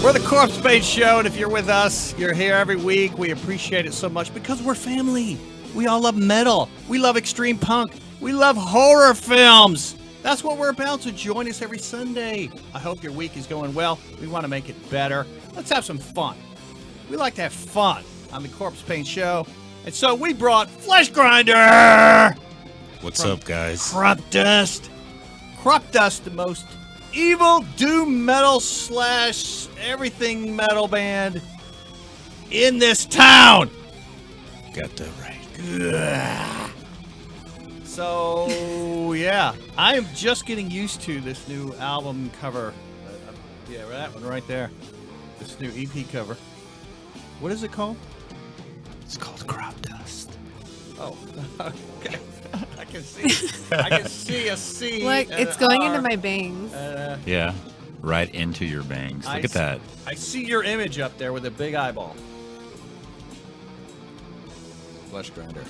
We're the Corpsepaint Show, and if you're with us, you're here every week. We appreciate it so much because we're family. We all love metal. We love extreme punk. We love horror films. That's what we're about, so join us every Sunday. I hope your week is going well. We want to make it better. Let's have some fun. We like to have fun on the Corpsepaint Show, and so we brought Fleshgrinder. What's up, guys? Cropdust. Cropdust, the most evil doom metal slash everything metal band in this town. Got that right. So, yeah, I am just getting used to this new album cover. Yeah, that one right there. This new EP cover. What is it called? It's called Cropdust. Oh, okay. I can see a C. Look, it's going into my bangs. Yeah, right into your bangs. Look at that. I see your image up there with a big eyeball. Fleshgrinder.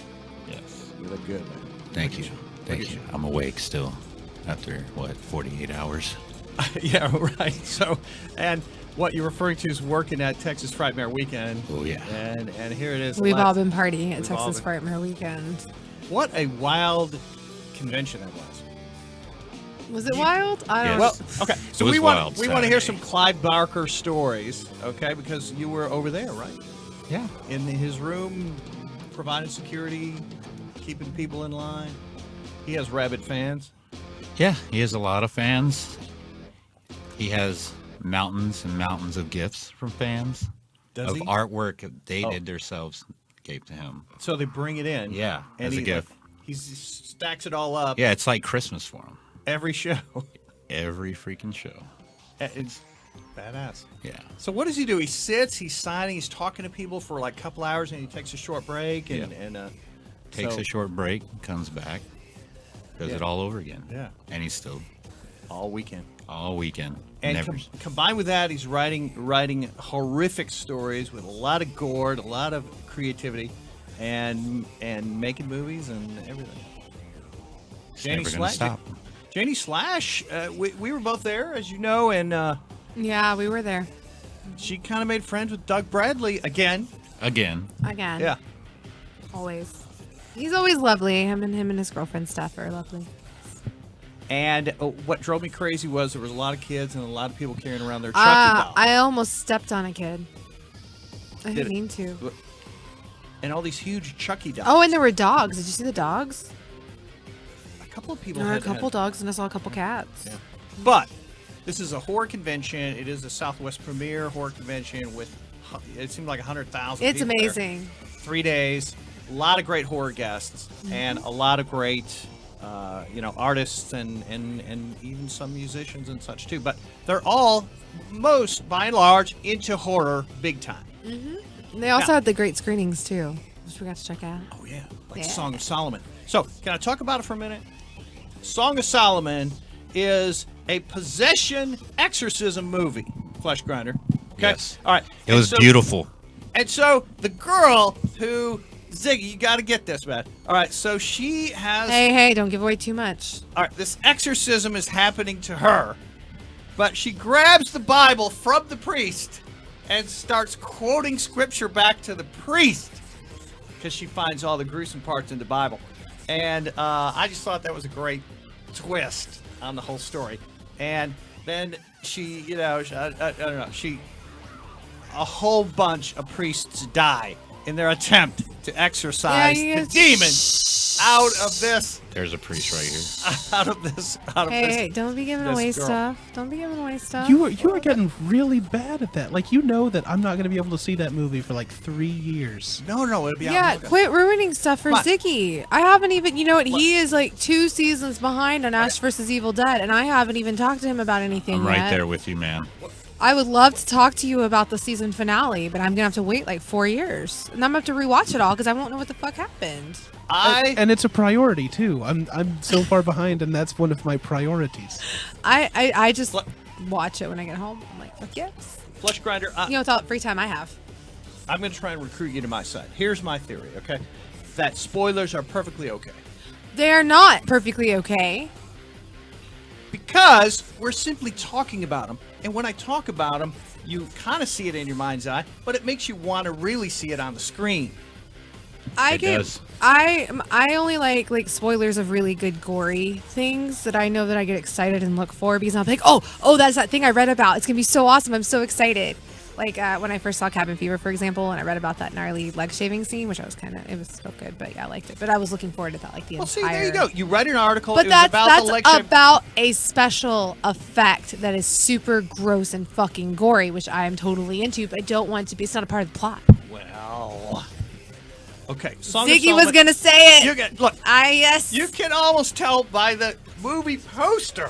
Yes. You look good, man. Thank you. Thank you. I'm awake still after, 48 hours? Yeah, right. So, and what you're referring to is working at Texas Frightmare weekend. Oh, yeah. And here it is. We've all been partying at Texas Frightmare weekend. What a wild convention that was. Was it wild? I don't know. Well, okay. So we want to Saturday. hear some Clive Barker stories, okay? Because you were over there, right? Yeah. In his room, providing security, keeping people in line. He has rabid fans. Yeah, he has a lot of fans. He has mountains and mountains of gifts from fans. Does he? Artwork they did themselves gave to him. So they bring it in. Yeah, and as a gift. He stacks it all up. Yeah, it's like Christmas for him. Every show. Every freaking show. It's badass. Yeah. So what does he do? He sits, he's signing, he's talking to people for like a couple hours, and he takes a short break and takes a short break, comes back, does it all over again. Yeah. And he's still all weekend. All weekend. And Never. Combined with that, he's writing horrific stories with a lot of gore, a lot of creativity, and making movies and everything. It's never going to stop. Janie Slash, we were both there, as you know, and yeah, we were there. She kind of made friends with Doug Bradley again. Again. Yeah. Always. He's always lovely. Him and his girlfriend Steph are lovely. And what drove me crazy was there was a lot of kids and a lot of people carrying around their Chucky dolls. I almost stepped on a kid. I didn't mean to. And all these huge Chucky dolls. Oh, and there were dogs. Did you see the dogs? A couple of people There were a couple dogs, and I saw a couple cats. Yeah. But this is a horror convention. It is a Southwest premier horror convention with, it seemed like 100,000 It's people amazing. There. 3 days. A lot of great horror guests and a lot of great artists and even some musicians and such too. But they're all, by and large, into horror big time. And they also had the great screenings too, which we got to check out. Oh yeah, like Song of Solomon. So can I talk about it for a minute? Song of Solomon is a possession exorcism movie. Fleshgrinder. Okay. Yes. All right. It was beautiful. And so the girl who Ziggy, you got to get this, man. All right, so she has... Hey, don't give away too much. All right, this exorcism is happening to her, but she grabs the Bible from the priest and starts quoting scripture back to the priest because she finds all the gruesome parts in the Bible. And I just thought that was a great twist on the whole story. And then she, I don't know, a whole bunch of priests die in their attempt to exorcise the demon out of this. There's a priest right here. Out of this. Hey, don't be giving away girl. stuff. Don't be giving away stuff. You are getting really bad at that. Like, you know that I'm not going to be able to see that movie for like 3 years. No, it'll be out. Yeah, quit ruining stuff for Come on. Ziggy. I haven't even, you know what, he is like 2 seasons behind on Ash vs. Evil Dead, and I haven't even talked to him about anything I'm right yet. there with you, man. I would love to talk to you about the season finale, but I'm going to have to wait like 4 years. And I'm going to have to rewatch it all because I won't know what the fuck happened. And it's a priority too. I'm so far behind, and that's one of my priorities. I just watch it when I get home. I'm like, fuck yes. Fleshgrinder. You know, it's all the free time I have. I'm going to try and recruit you to my side. Here's my theory, okay? That spoilers are perfectly okay. They are not perfectly okay. Because we're simply talking about them. And when I talk about them, you kind of see it in your mind's eye, but it makes you want to really see it on the screen. I only like spoilers of really good gory things that I know that I get excited and look for because I'm like, oh, that's that thing I read about. It's gonna be so awesome. I'm so excited. Like when I first saw Cabin Fever, for example, and I read about that gnarly leg shaving scene, which I was it was so good, but yeah, I liked it. But I was looking forward to that, like the entire. See, there you go. You read an article. But it was about the leg that's shave- about a special effect that is super gross and fucking gory, which I am totally into. But I don't want it to be. It's not a part of the plot. Well, okay. Song of Ziggy was Solomon- gonna say it. Look. Yes. You can almost tell by the movie poster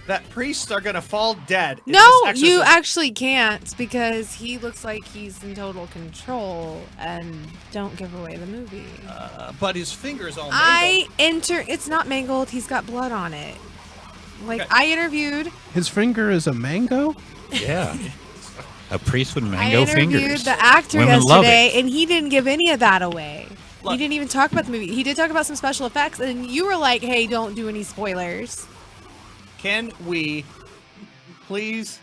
that priests are gonna fall dead. in No, this you exorcism. actually can't because he looks like he's in total control. And don't give away the movie. But his finger is all mangled. It's not mangled. He's got blood on it. Like Okay. I interviewed. His finger is a mango? Yeah. A priest with I mango interviewed fingers. the actor Women love yesterday, it. and he didn't give any of that away. Look. He didn't even talk about the movie. He did talk about some special effects, and you were like, "Hey, don't do any spoilers." Can we please?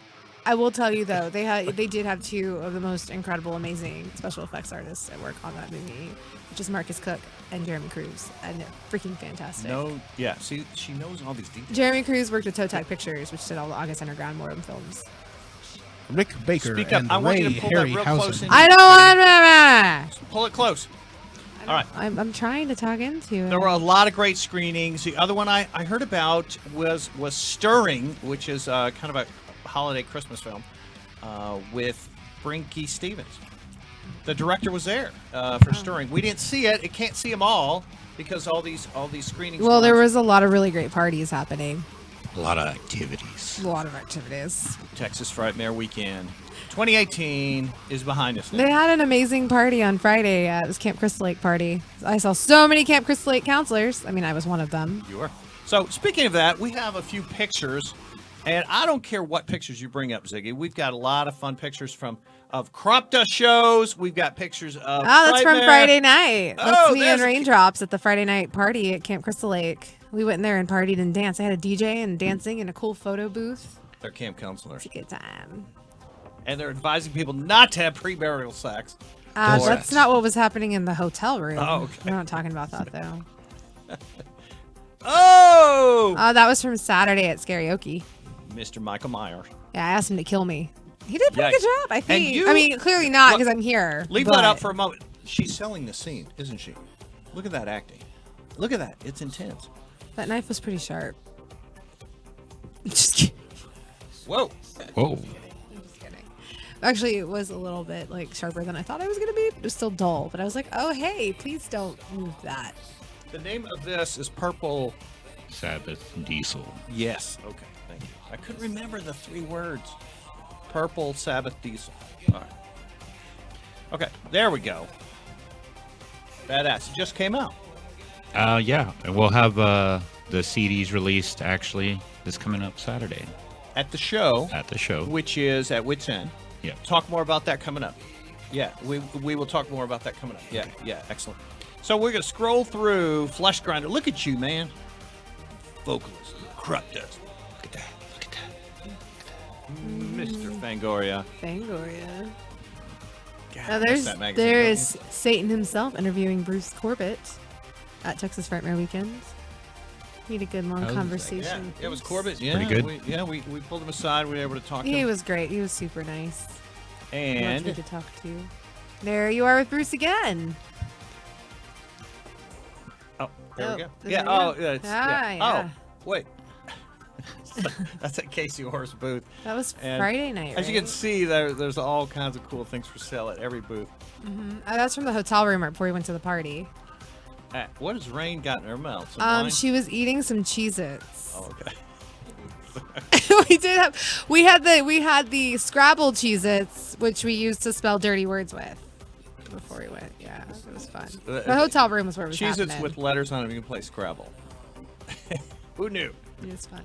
I will tell you though, they did have 2 of the most incredible, amazing special effects artists at work on that movie, which is Marcus Cook and Jeremy Cruz, and they're freaking fantastic. No. Yeah. See, she knows all these details. Jeremy Cruz worked with Toe Tag Pictures, which did all the August Underground Mortem films. Rick Baker Speak up. and I want you Ray to pull that real close Harryhausen. in. I don't want. Pull it close. All right. I'm trying to talk into it. There were a lot of great screenings. The other one I heard about was Stirring, which is kind of a holiday Christmas film with Brinky Stevens. The director was there for Stirring. We didn't see it. It can't see them all because all these screenings. Well, there was a lot of really great parties happening. A lot of activities. A lot of activities. Texas Frightmare weekend 2018 is behind us now. They had an amazing party on Friday at this Camp Crystal Lake party. I saw so many Camp Crystal Lake counselors. I mean, I was one of them. You were. So speaking of that, we have a few pictures, and I don't care what pictures you bring up, Ziggy. We've got a lot of fun pictures of Cropdust shows. We've got pictures of. Oh, that's from Frightmare. Friday night. That's me there's and Raindrops at the Friday night party at Camp Crystal Lake. We went in there and partied and danced. I had a DJ and dancing and a cool photo booth. They're camp counselors, It's a good time. and they're advising people not to have pre-burial sex. That's not what was happening in the hotel room. Oh, okay. We're not talking about that though. Oh, That was from Saturday at Karaoke. Mr. Michael Myers. Yeah, I asked him to kill me. He did a pretty Yikes. good job, I think. you- I mean, clearly not Look, because I'm here. Leave but that up for a moment. She's selling the scene, isn't she? Look at that acting. Look at that. It's intense. That knife was pretty sharp. Just kidding. Whoa. Whoa. Just kidding. Actually, it was a little bit like sharper than I thought it was gonna be. It was still dull, but I was like, oh hey, please don't move that. The name of this is Purple. Sabbath Diesel. Yes. Okay. Thank you. I couldn't remember the 3 words. Purple Sabbath Diesel. All right. Okay. There we go. Badass. It just came out. Yeah. And we'll have the CDs released actually this coming up Saturday At the show. at the show. Which is at Wits End. Yeah. Talk more about that coming up. Yeah, we will talk more about that coming up. Yeah, excellent. So we're going to scroll through Fleshgrinder. Look at you, man. Vocalist, Cropdust. Look at that. Look at that. Mr. Fangoria. Fangoria. God, Now I miss that magazine, there don't is Satan himself interviewing Bruce Corbett at Texas Frightmare weekends. We had a good long How was it? you? conversation. Yeah, it was Corbett. Yeah, Pretty good. We pulled him aside. We were able to talk to He him. was great. He was super nice. Lovely And to talk to. There you are with Bruce again. Oh, there we go. is Yeah. it Oh, again? yeah. Yeah. Oh, wait. That's at Casey Orr's booth. That was And Friday night, As you can right? see, there's all kinds of cool things for sale at every booth. That's from the hotel room right before we went to the party. What has Rain got in her mouth? Some wine? She was eating some Cheez-Its. Oh, okay. we had the Scrabble Cheez-Its, which we used to spell dirty words with before we went. Yeah, it was fun. The hotel room was where it was Cheez-Its happening. with letters on them. You can play Scrabble. Who knew? It was fun.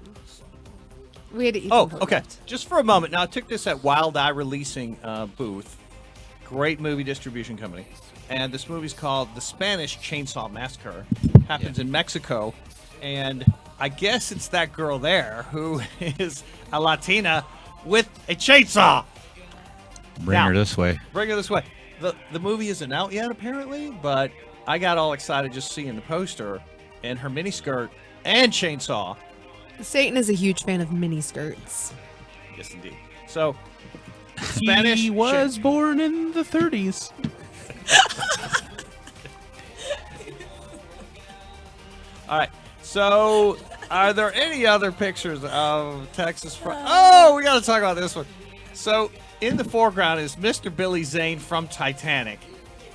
We had to eat. Oh, some okay. Cropdust. Just for a moment. Now, I took this at Wild Eye Releasing booth. Great movie distribution company. And this movie's called The Spanish Chainsaw Massacre. Happens in Mexico. And I guess it's that girl there who is a Latina with a chainsaw. Bring her this way. Bring her this way. The movie isn't out yet, apparently, but I got all excited just seeing the poster and her miniskirt and chainsaw. Satan is a huge fan of mini skirts. Yes, indeed. So, Spanish. He was born in the 30s. All right. So, are there any other pictures of Texas Oh, we got to talk about this one. So, in the foreground is Mr. Billy Zane from Titanic.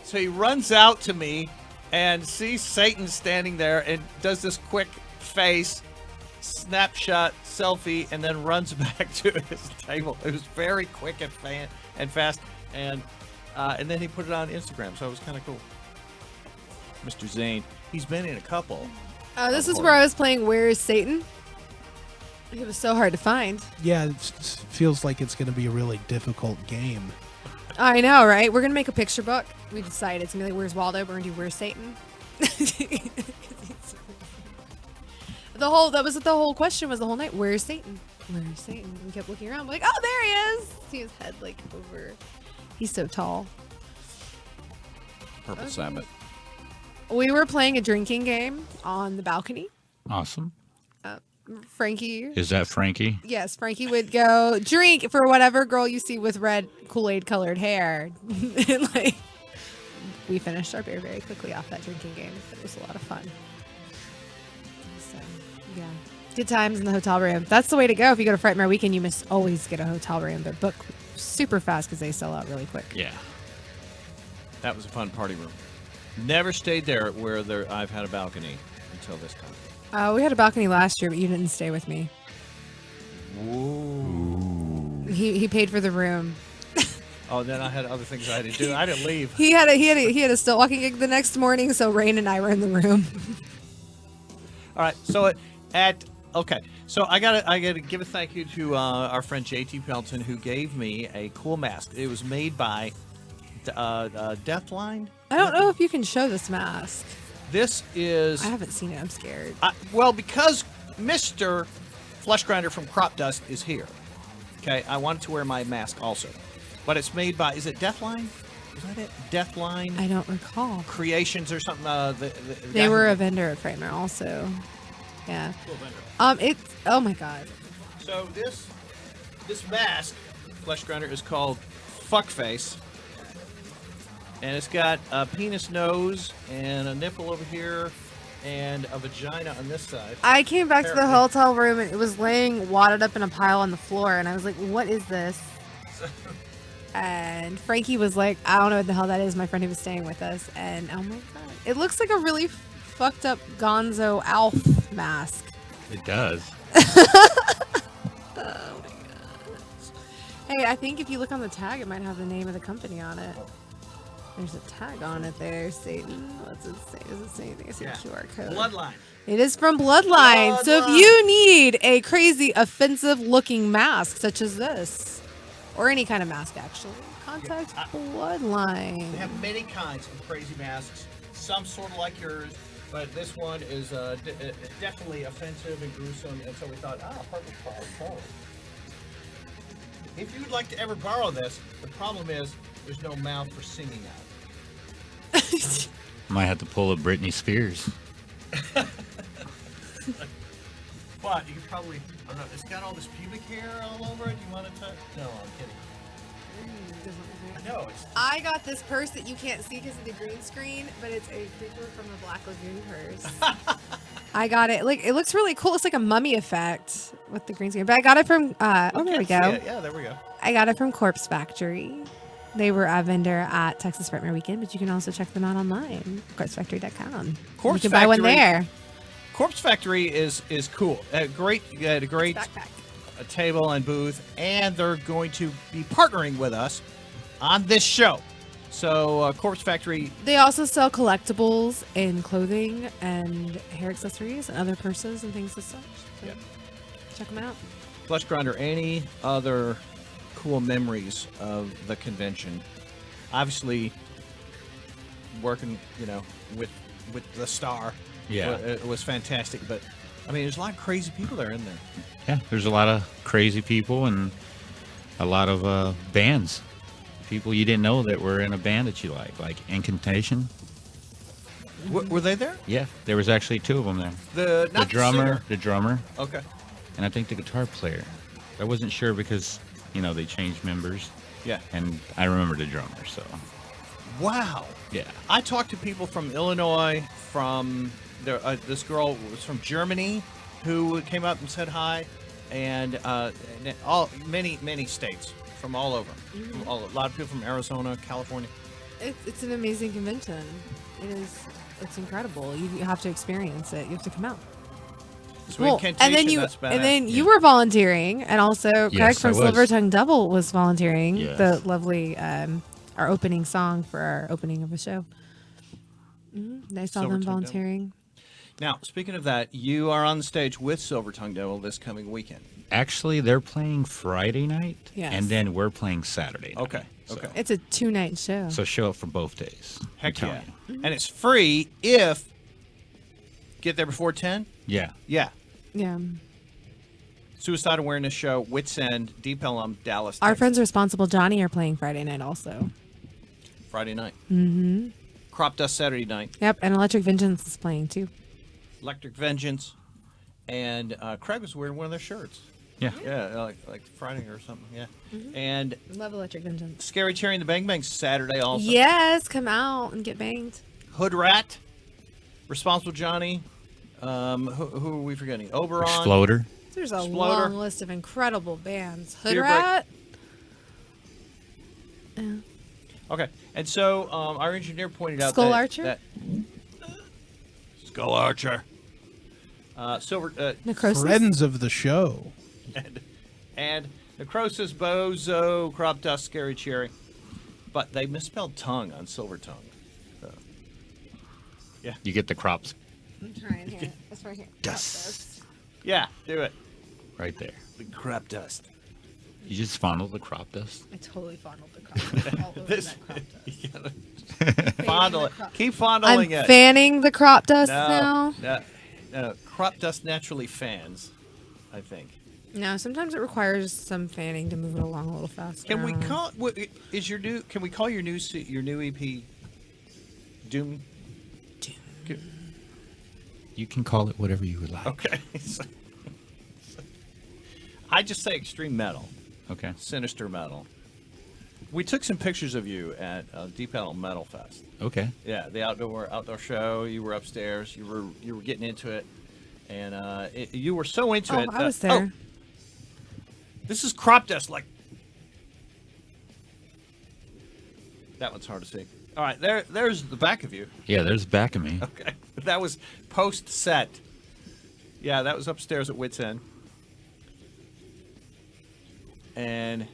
So he runs out to me and sees Satan standing there and does this quick face snapshot selfie and then runs back to his table. It was very quick and fast, and then he put it on Instagram, so it was kind of cool. Mr. Zane, he's been in a couple. This is where I was playing Where is Satan? It was so hard to find. Yeah, it feels like it's going to be a really difficult game. I know, right? We're gonna make a picture book. We decided it's gonna be like Where's Waldo? We're gonna do Where's Satan? That was the whole question was the whole night. Where's Satan? Where's Satan? We kept looking around, like, oh, there he is. See his head like over. He's so tall. Purple Sabbath. We were playing a drinking game on the balcony. Awesome. Frankie. Is that Frankie? Yes, Frankie would go drink for whatever girl you see with red Kool-Aid colored hair. And like, we finished our beer very quickly off that drinking game. It was a lot of fun. So, yeah. Good times in the hotel room. That's the way to go. If you go to Frightmare Weekend, you must always get a hotel room, but book super fast because they sell out really quick. Yeah. That was a fun party room. Never stayed there where I've had a balcony until this time. We had a balcony last year, but you didn't stay with me. Ooh. He paid for the room. Oh, then I had other things I had to do. I didn't leave. He had a still walking gig the next morning, so Rain and I were in the room. All right. So So I gotta give a thank you to our friend JT Pelton who gave me a cool mask. It was made by Deathline. I don't know if you can show this mask. This is I haven't seen it. I'm scared. well, because Mr. Fleshgrinder from Cropdust is here. Okay, I wanted to wear my mask also, but it's made by is it Deathline? Is that it? Deathline I don't recall. Creations or something. They were a vendor at Frightmare also. Yeah. Cool vendor. It's oh my god. So this mask, Fleshgrinder, is called Fuckface. And it's got a penis nose and a nipple over here and a vagina on this side. I came back to the Apparently. hotel room and it was laying wadded up in a pile on the floor, and I was like, "What is this?" And Frankie was like, "I don't know what the hell that is." My friend who was staying with us, and oh my god, it looks like a really fucked up Gonzo Alf mask. It does. Hey, I think if you look on the tag, it might have the name of the company on it. There's a tag on it there, Satan. What's it say? Does it say anything? I see a QR code. Bloodline. It is from Bloodline. So if you need a crazy, offensive-looking mask such as this, or any kind of mask actually, contact Bloodline. They have many kinds of crazy masks. Some sort of like yours, but this one is definitely offensive and gruesome. And so we thought, purple. If you would like to ever borrow this, the problem is there's no mouth for singing out. Might have to pull a Britney Spears. But you could probably, I don't know, it's got all this pubic hair all over it. You want to touch? No, I'm kidding. No, it's I got this purse that you can't see because of the green screen, but it's a creature from the Black Lagoon purse. I got it. Like, it looks really cool. It's like a mummy effect with the green screen. But I got it from. Oh, there we go. Yeah, there we go. I got it from Corpse Factory. They were a vendor at Texas Frightmare Weekend, but you can also check them out online. CorpseFactory.com. Corpse You can buy one Factory- there. Corpse Factory is cool. A great Backpack. table and booth, and they're going to be partnering with us on this show. So Corpse Factory, They also sell collectibles and clothing and hair accessories and other purses and things as such. So Yep. check them out. Fleshgrinder, any other cool memories of the convention? Obviously, working, with the star. Yeah. It was fantastic, but I mean, there's a lot of crazy people there, isn't there? Yeah, there's a lot of crazy people and a lot of bands. People you didn't know that were in a band that you like Incantation. Were they there? Yeah, there was actually 2 of them there. The The drummer, Okay. and I think the guitar player. I wasn't sure because, they changed members, Yeah. and I remember the drummer, so Wow. yeah. I talked to people from Illinois, from this girl was from Germany who came up and said hi, and many states from all over. A lot of people from Arizona, California. It's an amazing convention. It's incredible. You have to experience it. You have to come out. So Well, Incantation, and then that's badass. you were volunteering, and also Craig Yes, from I was. Silver Tongue Devil was volunteering. Yes. The lovely our opening song for our opening of the show. I saw Silver them Tongue volunteering. Now, speaking of that, you are on the stage with Silver Tongue Devil this coming weekend. Actually, they're playing Friday night, Yes. and then we're playing Saturday night. Okay, So- okay. It's a 2-night show. So show up for both days. I'm Heck telling yeah. you. And it's free if get there before 10. Yeah. Yeah. Yeah. Suicide Awareness Show, Wits End, Deep Ellum, Dallas. Our Texas. friends Responsible Johnny are playing Friday night also. Friday night. Mm-hmm. Cropdust Saturday night. Yep, and Electric Vengeance is playing too. Electric Vengeance. And Craig was wearing one of their shirts. Yeah. Yeah, like Friday or something. Yeah. And Love Electric Vengeance. Scary Cherry and the Bang Bang Saturday also. Yes, come out and get banged. Hood Rat, Responsible Johnny. Who are we forgetting? Oberon. Exploder. There's a Exploder. long list of incredible bands. Hood Beer Break. Rat. Yeah. Okay. And so our engineer pointed out Skull that, Archer? that Skull Archer. Silver Necrosis. Friends of the show. and Necrosis, Bozo, Cropdust, Scary Cherry. But they misspelled tongue on Silver Tongue. So, You get the crops I'm trying here. It's right here. Dust. yeah, do it. right there. The Cropdust. You just fondle the crop dust. I totally fondled the crop. All over This, that crop dust. you gotta Fanning fondle the it. crop- Keep I'm fondling it. fanning the crop dust now. No. Crop dust naturally fans, I think. No, sometimes it requires some fanning to move it along a little faster. Can we call is your new? Can we call your new EP Doom? You can call it whatever you would like. Okay. I just say extreme metal, Okay. sinister metal. We took some pictures of you at Deep Ellum Metal Fest. Okay. Yeah, the outdoor show. You were upstairs. You were getting into it, and you were so into it. I was there. This is crop dust. Like that one's hard to see. All right, there's the back of you. Yeah, there's the back of me. Okay, that was post set. Yeah, that was upstairs at Wits End. And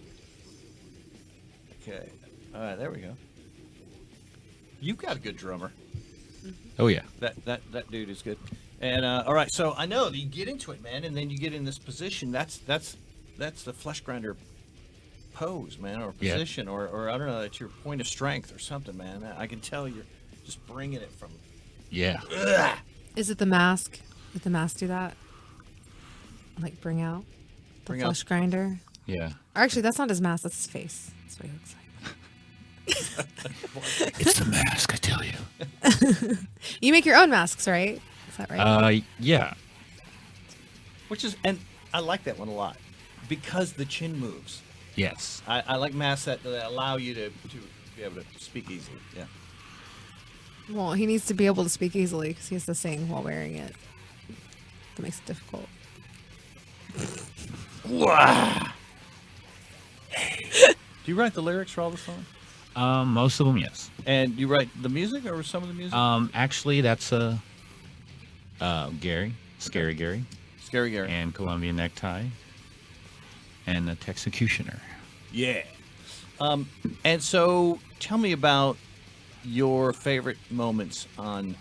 okay, all right, there we go. You've got a good drummer. Oh yeah. That dude is good. And all right, so I know that you get into it, man, and then you get in this position. That's the Fleshgrinder pose, man, or Yeah. position, or I don't know, that's your point of strength or something, man. I can tell you're just bringing it from. Yeah. Ugh. Is it the mask? Did the mask do that? Like bring out the Bring out- flesh grinder? Yeah. Or actually, that's not his mask. That's his face. That's what he looks like. It's the mask, I tell you. You make your own masks, right? Is that right? Yeah. Which is, and I like that one a lot because the chin moves. Yes. I like masks that allow you to be able to speak easily. Yeah. Well, he needs to be able to speak easily because he has to sing while wearing it. That makes it difficult. Do you write the lyrics for all the songs? Most of them, yes. And you write the music or some of the music? Actually, that's Gary, Scary Gary, Scary Gary. and Columbia Necktie, and the Texecutioner. Yeah. And so tell me about your favorite moments on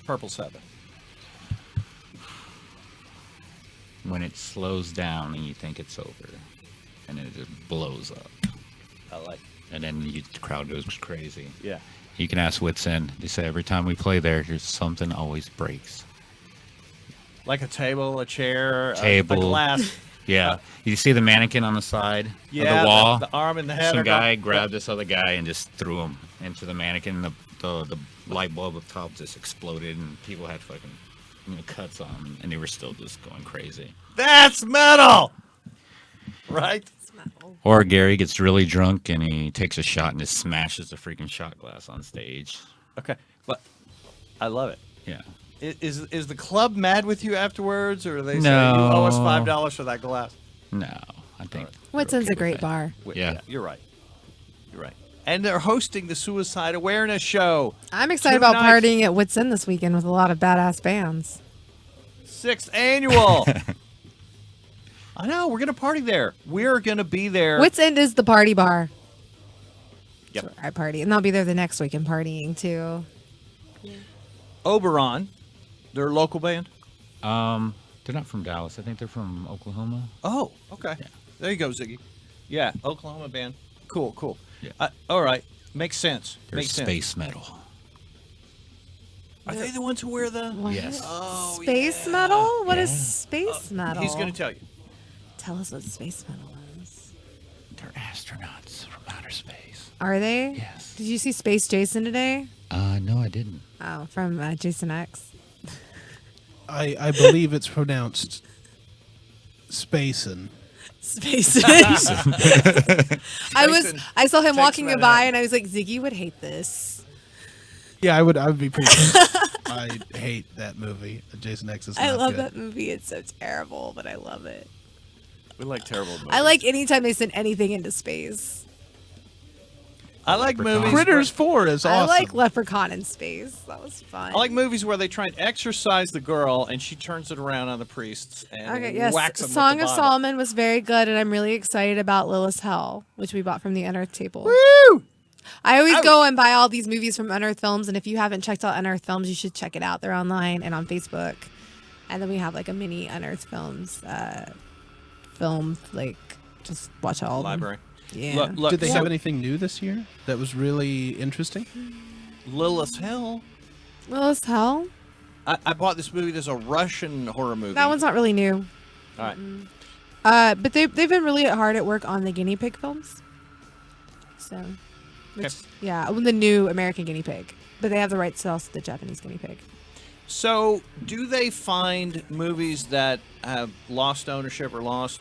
Purple Sabbath. When it slows down and you think it's over, and then it just blows up, I like. and then the crowd goes crazy. Yeah. You can ask Wits End. They say every time we play there's something always breaks. Like a table, a chair, Table. a glass. Yeah. You see the mannequin on the side of Yeah, the wall? the arm and the head. Some are guy gone. grabbed this other guy and just threw him into the mannequin. The light bulb up top just exploded, and people had fucking cuts on them, and they were still just going crazy. That's metal! Right? Or Gary gets really drunk and he takes a shot and just smashes the freaking shot glass on stage. Okay. But I love it. Yeah. Is the club mad with you afterwards, or they say No. you owe us $5 for that glass? No, I think. Wits they're End's okay a with great that. bar. Yeah. You're right. You're right. And they're hosting the Suicide Awareness Show. I'm excited 2 about nights. partying at Wits End this weekend with a lot of badass bands. 6th annual. I know. We're going to party there. We're going to be there. Wits End is the party bar. Yep. That's where I party. And I'll be there the next weekend partying too. Oberon. They're a local band. They're not from Dallas. I think they're from Oklahoma. Oh, okay. Yeah. There you go, Ziggy. Yeah, Oklahoma band. Cool, cool. Yeah. All right. Makes sense. They're Makes sense. space metal. Are they the ones who wear the... What? Yes. Oh, Space yeah. metal? What is Yeah. space metal? He's going to tell you. Tell us what space metal is. They're astronauts from outer space. Are they? Yes. Did you see Space Jason today? No, I didn't. Oh, from Jason X. I believe it's pronounced Spacin'. Space. I saw him Takes walking that by, out. and I was like, Ziggy would hate this. Yeah, I would be pretty. I hate that movie. Jason X is not I love good. that movie. It's so terrible, but I love it. We like terrible movies. I like anytime they send anything into space. I like Leprechaun. movies. Critters 4 is awesome. I like Leprechaun in space. That was fun. I like movies where they try and exorcise the girl and she turns it around on the priests and Okay, yes. whacks them Song with of the Bible. Solomon was very good, and I'm really excited about Lilith's Hell, which we bought from the Unearthed table. Woo! I always go and buy all these movies from Unearthed Films, and if you haven't checked out Unearthed Films, you should check it out. They're online and on Facebook. And then we have like a mini Unearthed Films film, like just watch all of them. Library. Yeah. Look, Did they so have anything new this year that was really interesting? Lilith's Hell. Lilith's Hell? I bought this movie. There's a Russian horror movie. That one's not really new. All right. But they've been really hard at work on the guinea pig films. So, which, yeah, the new American guinea pig. But they have the rights to also the Japanese guinea pig. So, do they find movies that have lost ownership or lost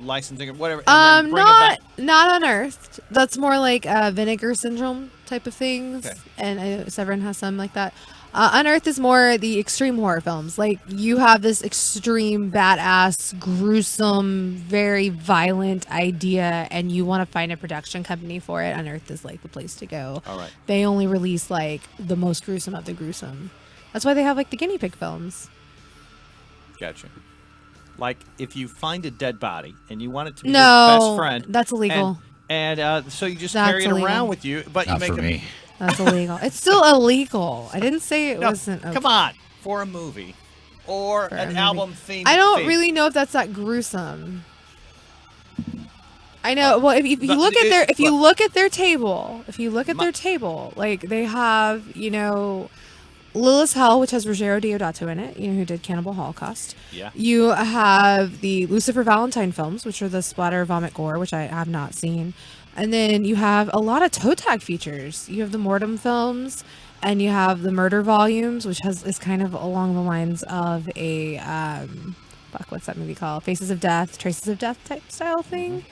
licensing or whatever? And then bring it back? Not unearthed. That's more like vinegar syndrome type of things. Okay. And I know Severin has some like that. Unearthed is more the extreme horror films. Like you have this extreme, badass, gruesome, very violent idea, and you want to find a production company for it. Unearthed is like the place to go. All right. They only release like the most gruesome of the gruesome. That's why they have like the guinea pig films. Gotcha. Like if you find a dead body and you want it to be your No, best friend, that's illegal. And so you just That's carry it illegal. around with you, but Not you make for me. That's illegal. It's still illegal. I didn't say it No, wasn't. Okay. come on, for a movie or For a an movie. album theme. I don't really know if that's that gruesome. I know. Well, if you but look at their, if you look- look at their table, My- their table, like they have, Lilith's Hell, which has Ruggero Deodato in it, who did Cannibal Holocaust. Yeah. You have the Lucifer Valentine films, which are the splatter, vomit, gore, which I have not seen. And then you have a lot of toe tag features. You have the Mortem films, and you have the Murder volumes, which is kind of along the lines of a what's that movie called? Faces of Death, Traces of Death type style thing.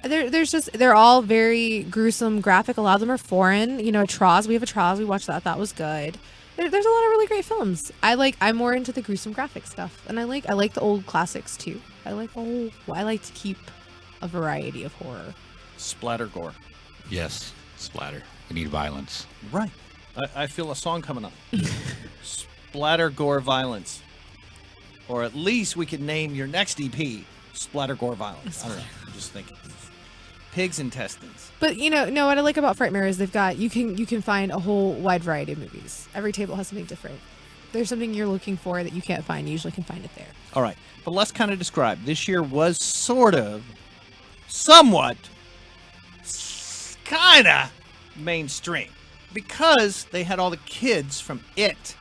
They're all very gruesome, graphic. A lot of them are foreign. You know, Trolls. We have a Trolls. We watched that. That was good. There's a lot of really great films. I'm more into the gruesome graphic stuff, and I like the old classics too. I like to keep a variety of horror. Splatter gore. Yes, splatter. We need violence. Right. I feel a song coming up. Splatter gore violence. Or at least we could name your next EP Splatter gore violence. I don't know. I'm just thinking. Pig's intestines. But no, what I like about Frightmare is they've got you can find a whole wide variety of movies. Every table has something different. There's something you're looking for that you can't find. You usually can find it there. All right. But let's kind of describe. This year was somewhat, kind of mainstream. Because they had all the kids from It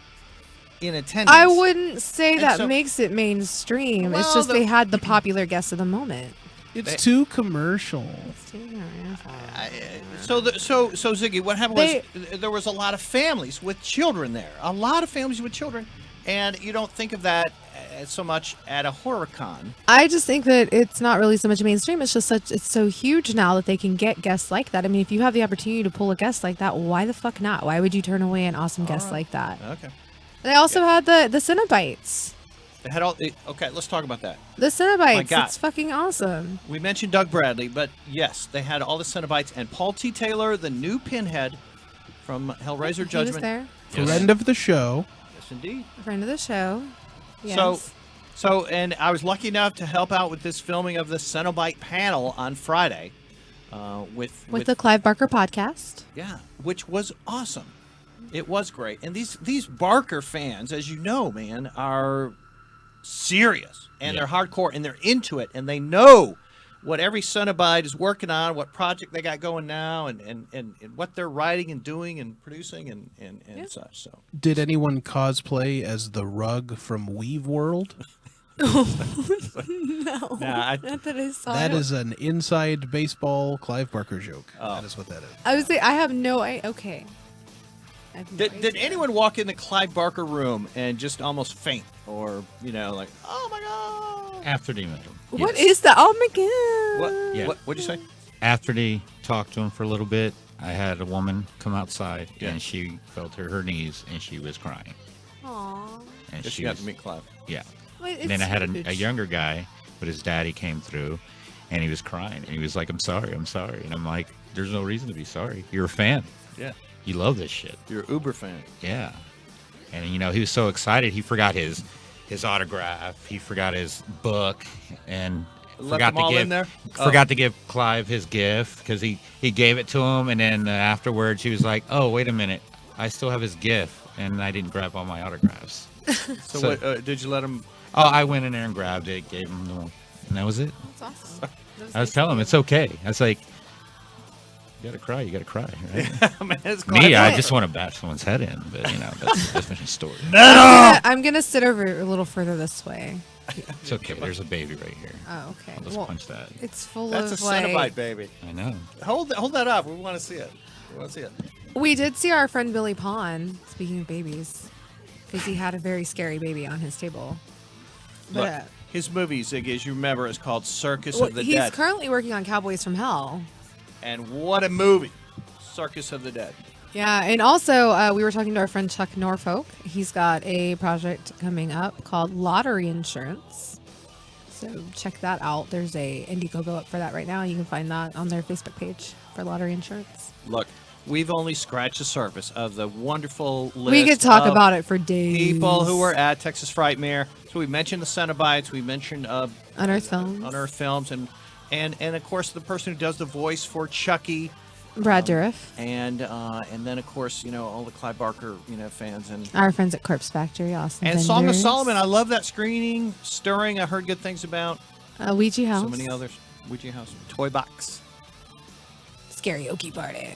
in attendance. I wouldn't say And that so- makes it mainstream. Well, it's just they had the popular guests of the moment. It's too commercial. So Ziggy, what happened was there was a lot of families with children there. A lot of families with children. And you don't think of that so much at a horror con. I just think that it's not really so much mainstream. It's just it's so huge now that they can get guests like that. I mean, if you have the opportunity to pull a guest like that, why the fuck not? Why would you turn away an awesome guest like that? Okay. They also had the Cenobites. They had all. Okay, let's talk about that. The Cenobites. God. It's fucking awesome. We mentioned Doug Bradley, but yes, they had all the Cenobites and Paul T. Taylor, the new Pinhead from Hellraiser He was Judgment. there. Friend of the show. Yes, indeed. A friend of the show. Yes. So, and I was lucky enough to help out with this filming of the Cenobite panel on Friday, with the Clive Barker podcast. yeah, which was awesome. It was great, and these Barker fans, as you know, man, are serious and they're hardcore and they're into it and they know what every Cenobite is working on, what project they got going now, and what they're writing and doing and producing and such. So, Did anyone cosplay as the Rug from Weave World? No. nah, Not that I saw That it. is an inside baseball Clive Barker joke. Oh. That is what that is. I would say I have no idea. Okay. I have no did idea. anyone walk in the Clive Barker room and just almost faint, or like, oh my god? After they met him. What Yes. is that? Oh my god. What? Yeah. What'd you say? After they talked to him for a little bit, I had a woman come outside Yeah. and she felt her knees and she was crying. Aww. And Just she got was, to meet Clive. yeah. Wait, And then I had huge. a younger guy, but his daddy came through and he was crying and he was like, I'm sorry. And I'm like, there's no reason to be sorry. You're a fan. Yeah, You love this shit. you're an Uber fan. Yeah. And he was so excited he forgot his autograph, he forgot his book, and Left forgot them all to give in there? forgot to give Clive his gift because he gave it to him, and then afterwards he was like, oh, wait a minute, I still have his gift and I didn't grab all my autographs. So, what, did you let him? Oh, I went in there and grabbed it, gave him the one, and that was it. That's awesome. That I was nice telling of him you. it's okay. I was like, you gotta cry, right? Man, it's Me, Clive I Barker. just want to bash someone's head in, but that's a different story. I'm gonna sit over a little further this way. It's okay. There's a baby right here. Oh, okay. I'll just Well, punch that. it's full That's a of like. Cenobite, baby. I know. Hold that up. We want to see it. We did see our friend Billy Pond. Speaking of babies, because he had a very scary baby on his table. But Look, his movie, Ziggy, as you remember, is called Circus well, of the he's Dead. currently working on Cowboys from Hell. And what a movie! Circus of the Dead. Yeah, and also we were talking to our friend Chuck Norfolk. He's got a project coming up called Lottery Insurance. So check that out. There's a Indiegogo up for that right now. You can find that on their Facebook page for Lottery Insurance. Look, we've only scratched the surface of the wonderful list We could talk of about it for days. people who were at Texas Frightmare. So we mentioned the Cenobites. We mentioned Unearthed Films. Unearthed Films, and of course the person who does the voice for Chucky. Brad Dourif. And then of course all the Clive Barker fans and Our friends at Corpse Factory, Austin. and Song of Vendors. Solomon. I love that screening. Stirring. I heard good things about. Ouija House. So many others. Ouija House. Toy Box. Karaoke party.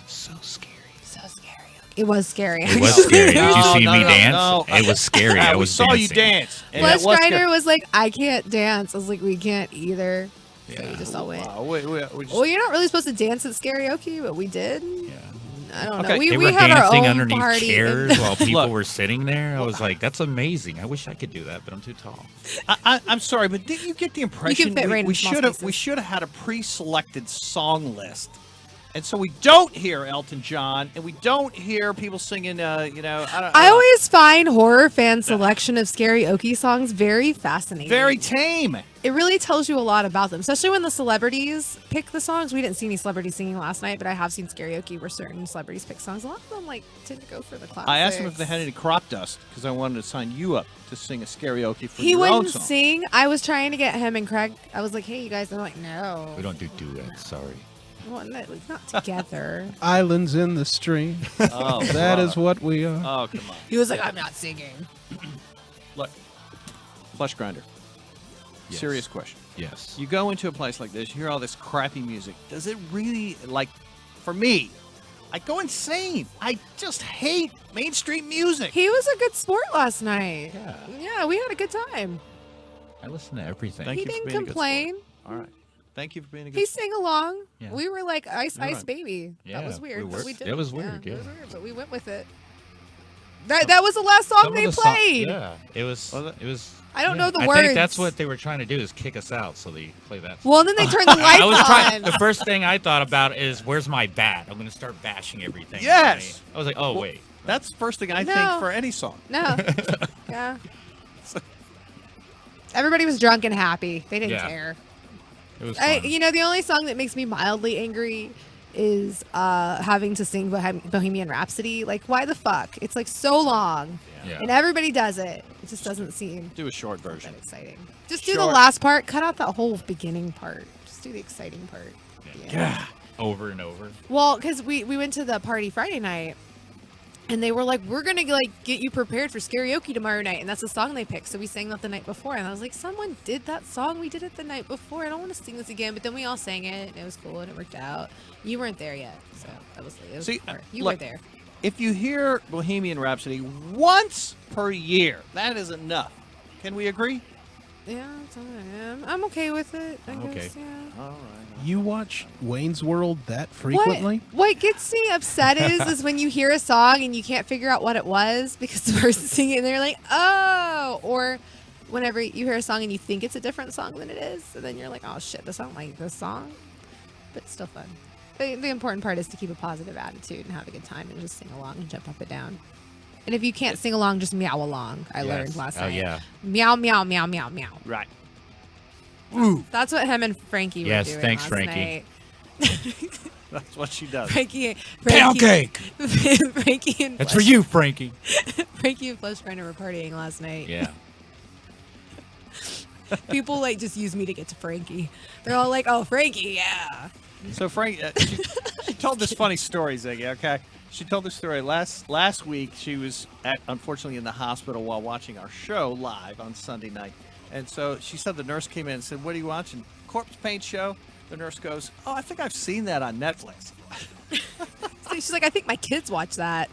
So scary. So scary. It was scary. It was scary. Did you No, see no, me no, dance? no. It was scary. I we was saw you dancing. dance. And that was Fleshgrinder scary. was like, I can't dance. I was like, we can't either. So we just all went. Wow, we just, Well, you're not really supposed to dance at karaoke, but we did. Yeah. I don't know. Okay. They We were had our dancing own underneath party. chairs while people Look. were sitting there. I was like, that's amazing. I wish I could do that, but I'm too tall. I'm sorry, but didn't you get the impression fit right in we small should have spaces. had a pre-selected song list, and so we don't hear Elton John and we don't hear people singing. I always find horror fan selection of karaoke songs very fascinating. very tame. It really tells you a lot about them, especially when the celebrities pick the songs. We didn't see any celebrities singing last night, but I have seen karaoke where certain celebrities pick songs. A lot of them tend to go for the classics. I asked him if they had any Cropdust because I wanted to sign you up to sing a karaoke for He your own wouldn't song. sing. I was trying to get him and Craig. I was like, "Hey, you guys." They're like, "No, We don't do duets. Sorry. well, no, not together." Islands in the stream. Oh, That is brother. what we are. Oh, come on. He was like, "I'm not singing." Look, Fleshgrinder. Yes. Serious question. Yes. You go into a place like this, you hear all this crappy music. Does it really, for me, I go insane. I just hate mainstream music. He was a good sport last night. Yeah. Yeah, we had a good time. I listen to everything. Thank He you for didn't being a good complain. All right. Thank you for being a good He sang along. Yeah. We were like ice, All ice, right. baby. Yeah, that was weird. we but were. we did It was weird, It yeah. was weird, but we went with it. That was the last song Some they of the song- played. yeah. It was. Was it? It was. I don't know the I words. think that's what they were trying to do is kick us out, so they play that. Well, and then they turned the lights I was on. trying. The first thing I thought about is, where's my bat? I'm going to start bashing everything. Yes! I was like, oh wait. That's the first thing I No. think for any song. No. Yeah. Everybody was drunk and happy. They didn't Yeah. care. It was fun. The only song that makes me mildly angry is having to sing Bohemian Rhapsody. Like, why the fuck? It's like so long, Yeah. and everybody does it. It just doesn't seem Do a short version. that exciting. Just do the Short. last part. Cut out that whole beginning part. Just do the exciting part. Yeah. Over and over. Well, because we went to the party Friday night, and they were like, "We're gonna get you prepared for karaoke tomorrow night," and that's the song they picked. So we sang that the night before, and I was like, "Someone did that song. We did it the night before. I don't want to sing this again." But then we all sang it, and it was cool, and it worked out. You weren't there yet, so that was it was See, before. You look, were there. If you hear Bohemian Rhapsody once per year, that is enough. Can we agree? Yeah, I'm okay with it. I I'm guess, okay. yeah. All right. You watch Wayne's World that frequently? What gets me upset is when you hear a song and you can't figure out what it was because the person singing it and they're like, oh, or whenever you hear a song and you think it's a different song than it is, and then you're like, oh shit, this sounds like this song, but it's still fun. The important part is to keep a positive attitude and have a good time and just sing along and jump up and down. And if you can't sing along, just meow along. I learned last night. Oh yeah. Meow, meow, meow, meow, meow. Right. That's what him and Frankie Yes, were doing thanks, last Frankie. night. That's what she does. Frankie, Pound cake. Frankie and That's for you, Frankie. Frankie and Fleshgrinder were partying last night. Yeah. People just use me to get to Frankie. They're all like, "Oh, Frankie, yeah." So Frank, she told this funny story, Ziggy. Okay, she told this story last week. She was unfortunately in the hospital while watching our show live on Sunday night, and so she said the nurse came in and said, "What are you watching? Corpsepaint show?" The nurse goes, "Oh, I think I've seen that on Netflix." So she's like, "I think my kids watch that."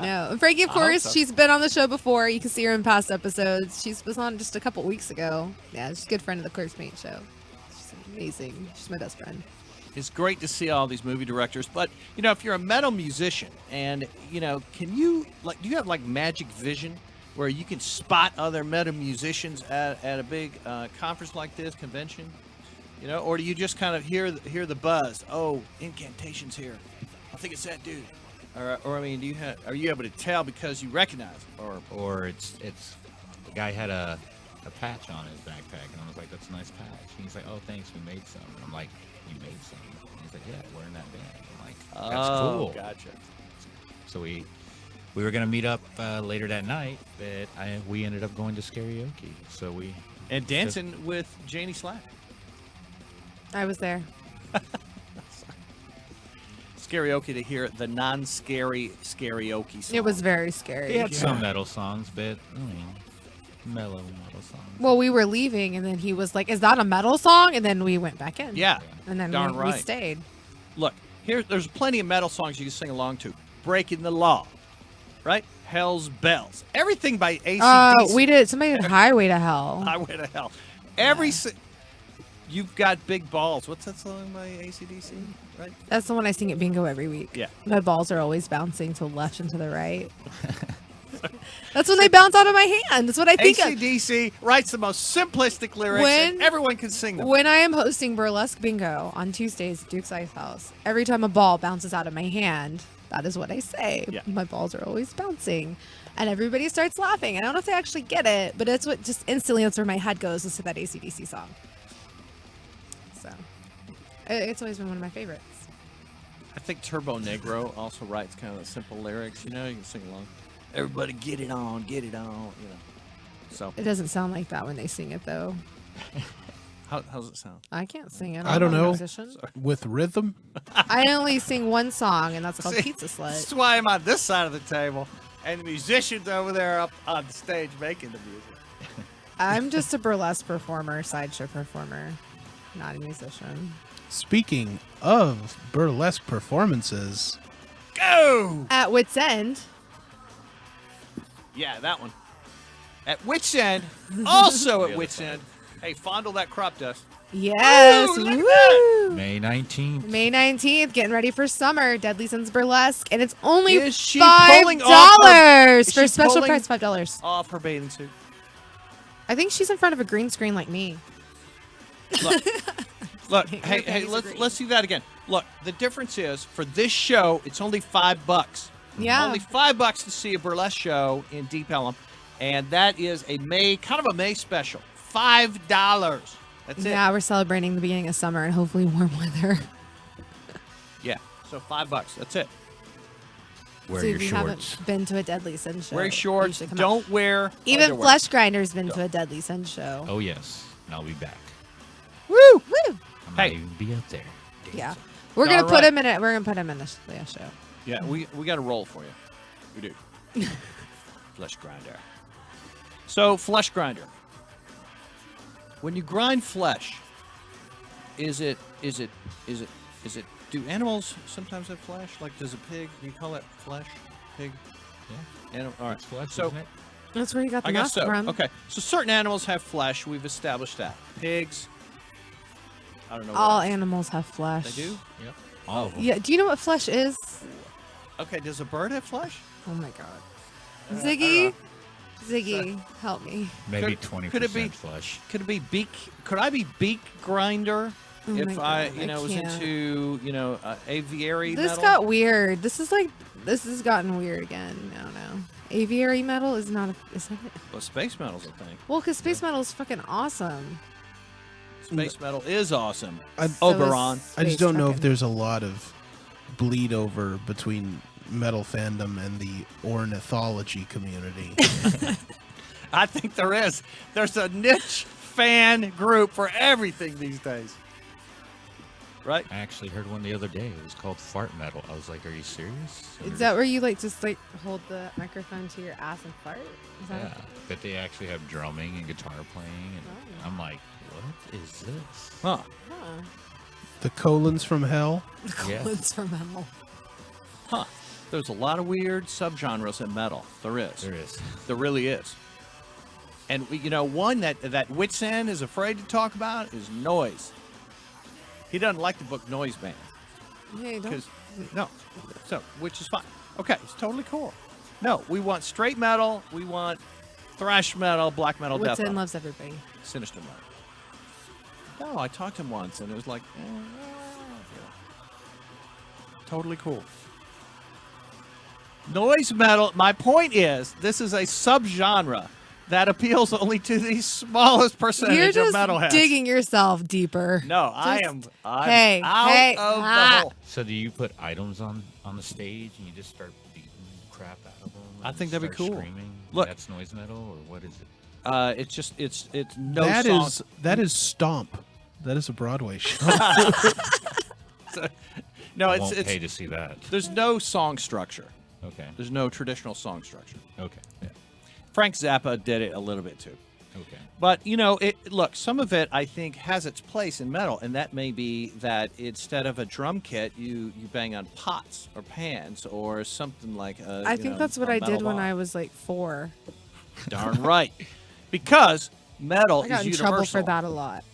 No, and Frankie, of I hope course, so. she's been on the show before. You can see her in past episodes. She was on just a couple weeks ago. Yeah, she's a good friend of the Corpsepaint show. She's amazing. She's my best friend. It's great to see all these movie directors, but if you're a metal musician and can you do you have magic vision where you can spot other metal musicians at a big conference like this, convention, or do you just kind of hear the buzz? Oh, Incantation's here. I think it's that dude. Or I mean, are you able to tell because you recognize him? Or it's the guy had a patch on his backpack, and I was like, that's a nice patch. And he's like, oh, thanks, we made some. And I'm like, you made some? And he's like, yeah, we're in that band. I'm like, that's cool. Gotcha. So we were gonna meet up later that night, but we ended up going to karaoke. So we And dancing with Janie Slack. I was there. Karaoke to hear the non-scary karaoke song. It was very scary. He had some metal songs, but I mean, mellow metal songs. Well, we were leaving, and then he was like, "Is that a metal song?" And then we went back in. Yeah. And then Darn we right. stayed. Look, there's plenty of metal songs you can sing along to. Breaking the Law, right? Hell's Bells. Everything by AC/DC. We did. Somebody did Highway to Hell. Highway to Hell. You've got big balls. What's that song by AC/DC? Right? That's the one I sing at bingo every week. Yeah. My balls are always bouncing to the left and to the right. That's when they bounce out of my hand. That's what I think of. AC/DC writes the most simplistic lyrics, and everyone can sing them. When I am hosting burlesque bingo on Tuesdays at Duke's Ice House, every time a ball bounces out of my hand, that is what I say. Yeah. My balls are always bouncing. And everybody starts laughing. I don't know if they actually get it, but it's what just instantly that's where my head goes is to that AC/DC song. So it's always been one of my favorites. I think Turbo Negro also writes kind of simple lyrics. You know, you can sing along. Everybody get it on, get it on. You know. So It doesn't sound like that when they sing it, though. how's it sound? I can't sing it. I don't I'm not a know. musician. With rhythm? I only sing one song, and that's called See, Pizza Slut. That's why I'm on this side of the table, and the musicians over there up on the stage making the music. I'm just a burlesque performer, sideshow performer, not a musician. Speaking of burlesque performances, Go! At Wits End, Yeah, that one. At Wits End, also at Wits End. Hey, fondle that crop dust. yes, Ooh, look at woo! May 19th. May 19th, getting ready for summer. Deadly Sins Burlesque, and it's only Is she pulling $5 off her- is for she special pulling- price, $5. Off her bathing suit. I think she's in front of a green screen like me. Look, Your hey, panties let's agree. let's do that again. Look, the difference is for this show, it's only $5. Yeah. Only $5 to see a burlesque show in Deep Ellum, and that is a May special. $5. That's it. Yeah, we're celebrating the beginning of summer and hopefully warm weather. Yeah. So $5. That's it. Wear so your if you shorts. haven't been to a Deadly Sins show, Wear you shorts. should come Don't out. wear Even underwear. Fleshgrinder's been to a Deadly Sins show. Oh, yes. And I'll be back. Woo! Woo! I might Hey. even be up there. Yeah, we're gonna All put right. him in it. We're gonna put him in the show. Yeah, we got a roll for you. We do. Fleshgrinder. So Fleshgrinder. When you grind flesh, is it? Do animals sometimes have flesh? Like, does a pig? Do you call that flesh? Pig? Yeah. Animal. All right. It's flesh, So isn't it? That's where you got the I guess mask so. from. Okay. So certain animals have flesh. We've established that. Pigs. I don't know. what All else. animals have flesh. They do. Yep. All of them. Yeah. Do you know what flesh is? Okay. Does a bird have flesh? Oh my god. I Ziggy, don't Ziggy, help me. Maybe Could- 20% could it be- flesh. Could it be beak? Could I be beak grinder Oh if my I, God, I was can't. into, aviary This metal? got weird. This has gotten weird again. I don't know. Aviary metal is not a. Is that it? Well, space metal's a thing. Well, because space metal is fucking awesome. Space metal is awesome. I, So is Oberon. I just space don't know if fucking- there's a lot of bleed over between metal fandom and the ornithology community. I think there is. There's a niche fan group for everything these days. Right? I actually heard one the other day. It was called fart metal. I was like, are you serious? Is that where you just hold the microphone to your ass and fart? Is that Yeah. But they actually have drumming and guitar playing. And Oh. I'm like, what is this? Huh. Huh. The colons from hell. Yeah. It's from hell. Huh. There's a lot of weird subgenres in metal. There is. There is. There really is. And one that Wits End is afraid to talk about is noise. He doesn't like the book Noise Band Hey, don't. because which is fine. Okay, it's totally cool. No, we want straight metal. We want thrash metal, black metal, Wits death End metal, loves everybody. sinister metal. No, I talked to him once and it was like, totally cool. Noise metal. My point is, this is a subgenre that appeals only to the smallest percentage You're of just metalheads. digging yourself deeper. No, I'm hey, out hey, of ah. the hole. So do you put items on the stage and you just start beating crap out of them? I and think that'd be start cool. Screaming? Look. That's noise metal, or what is it? It's no That song. is that is Stomp. That is a Broadway show. No, I it's won't pay to see that. there's no song structure. Okay. There's no traditional song structure. Okay. Yeah. Frank Zappa did it a little bit too. Okay. But, look, some of it, I think, has its place in metal, and that may be that instead of a drum kit, you bang on pots or pans or something like a I think that's what a I did metal when bar. I was 4. Darn right. Because metal I got is in universal. trouble for that a lot.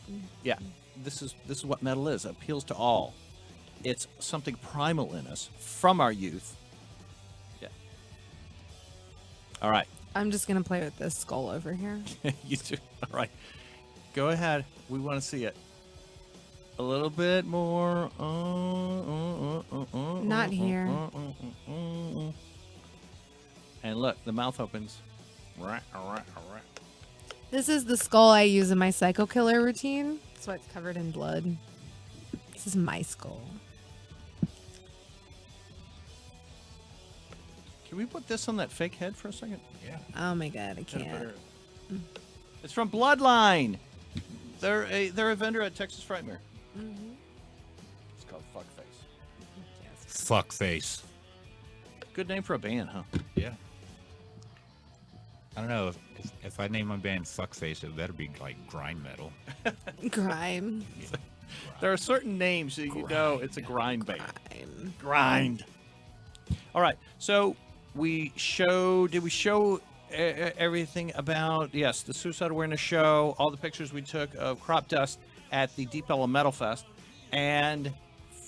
Yeah. this is what metal is. It appeals to all. It's something primal in us from our youth. Yeah. All right. I'm just gonna play with this skull over here. You too. All right. Go ahead. We want to see it. A little bit more. Not here. And look, the mouth opens. This is the skull I use in my psycho killer routine. That's why it's covered in blood. This is my skull. Can we put this on that fake head for a second? Yeah. Oh my god, I can't. It's from Bloodline. They're a vendor at Texas Frightmare. It's called Fuckface. Fuckface. Good name for a band, huh? Yeah. I don't know if I name my band Fuckface, it better be like grind metal. Grime. There are certain names that you know it's a grind band. Grime. Grind. All right. So did we show everything about, yes, the Suicide Awareness show, all the pictures we took of Cropdust at the Deep Ellum Metal Fest, and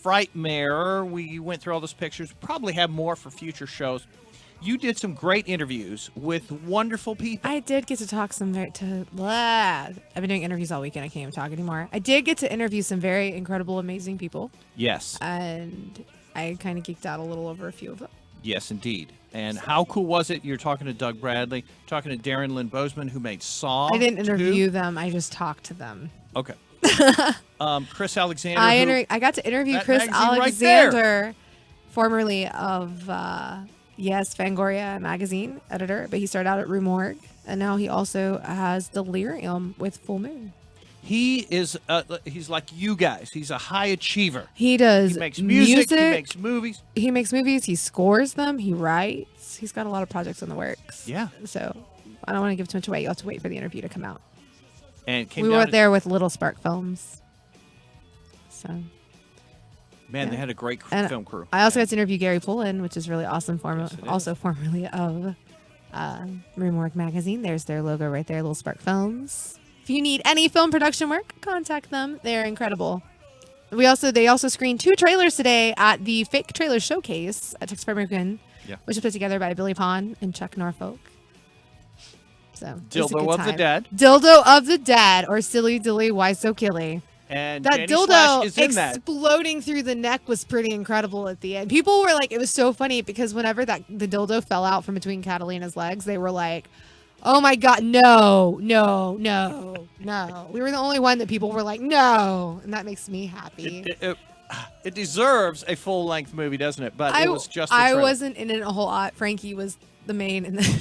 Frightmare. We went through all those pictures. Probably have more for future shows. You did some great interviews with wonderful people. I did get to talk I've been doing interviews all weekend. I can't even talk anymore. I did get to interview some very incredible, amazing people. Yes. And I kind of geeked out a little over a few of them. Yes, indeed. And how cool was it? You're talking to Doug Bradley, talking to Darren Lynn Bozeman, who made Saw. I didn't 2. interview them. I just talked to them. Okay. Chris Alexander. I got to interview That Chris magazine right there. Alexander, formerly of Fangoria magazine editor, but he started out at Rue Morgue, and now he also has Delirium with Full Moon. He is, he's like you guys. He's a high achiever. He does He makes music. He makes movies. He makes movies. He scores them. He writes. He's got a lot of projects in the works. Yeah. So I don't want to give too much away. You'll have to wait for the interview to come out. And came We down were to- there with Little Spark Films. So Man, yeah. they had a great And film crew. I also got to interview Gary Pullen, which is really awesome. Yes, it is. Also formerly of Room Work Magazine. There's their logo right there, Little Spark Films. If you need any film production work, contact them. They're incredible. They also screened 2 trailers today at the Fake Trailer Showcase at Texas Frightmare, Yeah. which is put together by Billy Pond and Chuck Norfolk. So it was a Dildo good of the time. Dead. Dildo of the Dead, or Silly Dilly, Why So Killy. And That Jenny Slash is dildo in that. exploding through the neck was pretty incredible at the end. People were like, it was so funny because whenever the dildo fell out from between Catalina's legs, they were like, oh my God, no. We were the only one that people were like, no. And that makes me happy. It deserves a full-length movie, doesn't it? But it was just a I trailer. wasn't in it a whole lot. Frankie was the main and then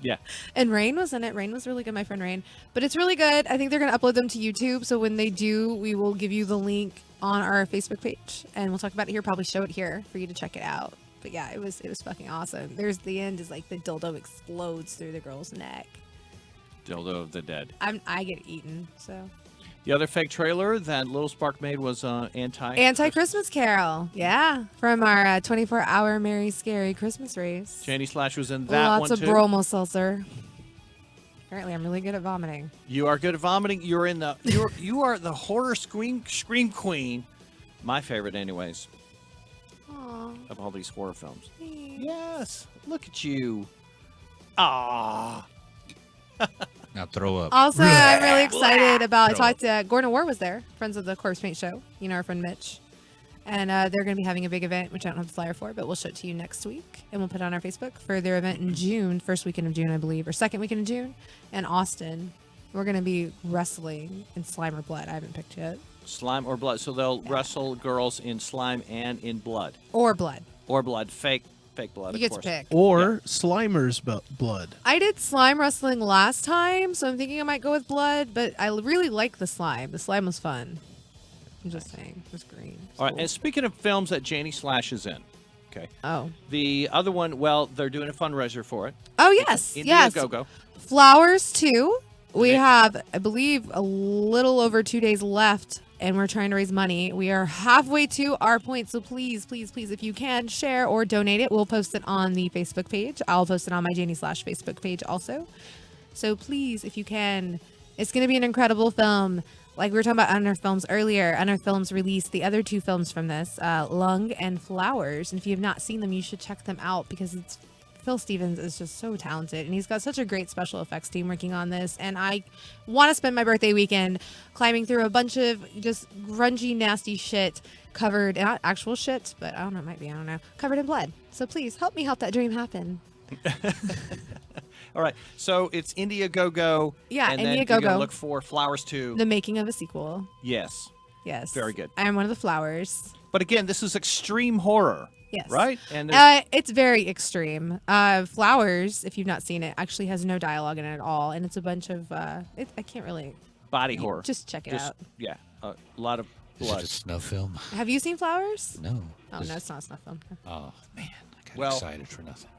Yeah. and Rain was in it. Rain was really good, my friend Rain. But it's really good. I think they're going to upload them to YouTube. So when they do, we will give you the link on our Facebook page. And we'll talk about it here, probably show it here for you to check it out. But yeah, it was fucking awesome. There's the end is like the dildo explodes through the girl's neck. Dildo of the Dead. I get eaten, so. The other fake trailer that Little Spark made was Anti-Christmas Carol. Yeah. From our 24-hour Merry Scary Christmas race. Jenny Slash was in that Lots one of too. bromo seltzer. Apparently, I'm really good at vomiting. You are good at vomiting. You're in the you are the horror scream queen. My favorite, anyways, Aw. of all these horror films. Thanks. Yes, look at you. Ah, Now throw up. Also, I'm really excited about. I Throw talked to Gordon War was there, friends of the Corpsepaint show. You know our friend Mitch, and they're going to be having a big event, which I don't have the flyer for, but we'll show it to you next week, and we'll put it on our Facebook for their event in June, first weekend of June, I believe, or second weekend of June, in Austin. We're going to be wrestling in slime or blood. I haven't picked yet. slime or blood. So they'll wrestle girls in slime and in blood Or blood. or blood. Fake blood. You of get to course. pick. Or Slimer's blood. I did slime wrestling last time, so I'm thinking I might go with blood, but I really like the slime. The slime was fun. I'm just saying. It was green. It was All right. cool. And speaking of films that Janie Slash is in, okay. Oh. The other one, well, they're doing a fundraiser for it. Oh, yes. Yes. Go. Flowers, too. We Okay. have, I believe, a little over 2 days left, and we're trying to raise money. We are halfway to our point, so please, if you can, share or donate it. We'll post it on the Facebook page. I'll post it on my Janie Slash Facebook page also. So please, if you can, it's going to be an incredible film. Like we were talking about Unearthed Films earlier, Unearthed Films released the other 2 films from this, Lung and Flowers. And if you have not seen them, you should check them out because Phil Stevens is just so talented. And he's got such a great special effects team working on this. And I want to spend my birthday weekend climbing through a bunch of just grungy, nasty shit covered, not actual shit, but I don't know, it might be, I don't know, covered in blood. So please help me help that dream happen. All right, so it's Indiegogo. Yeah, and then Indiegogo. you're gonna look for Flowers 2. The making of a sequel. Yes. Yes. Very good. I am one of the flowers. But again, this is extreme horror. Yes. Right? And it's very extreme. Flowers, if you've not seen it, actually has no dialogue in it at all. And it's a bunch of, I can't really. body horror. Just check it out. Yeah, a lot of Is blood. it a snuff film? Have you seen Flowers? No. Oh, no, it's not a snuff film. Oh, man. I got Well- excited for nothing.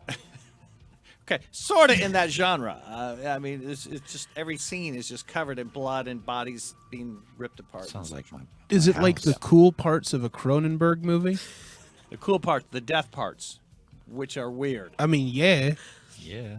Okay, sort of in that genre. I mean, it's just every scene is just covered in blood and bodies being ripped apart. Sounds like my Is it like house. the cool parts of a Cronenberg movie? The cool part, the death parts, which are weird. I mean, yeah. Yeah.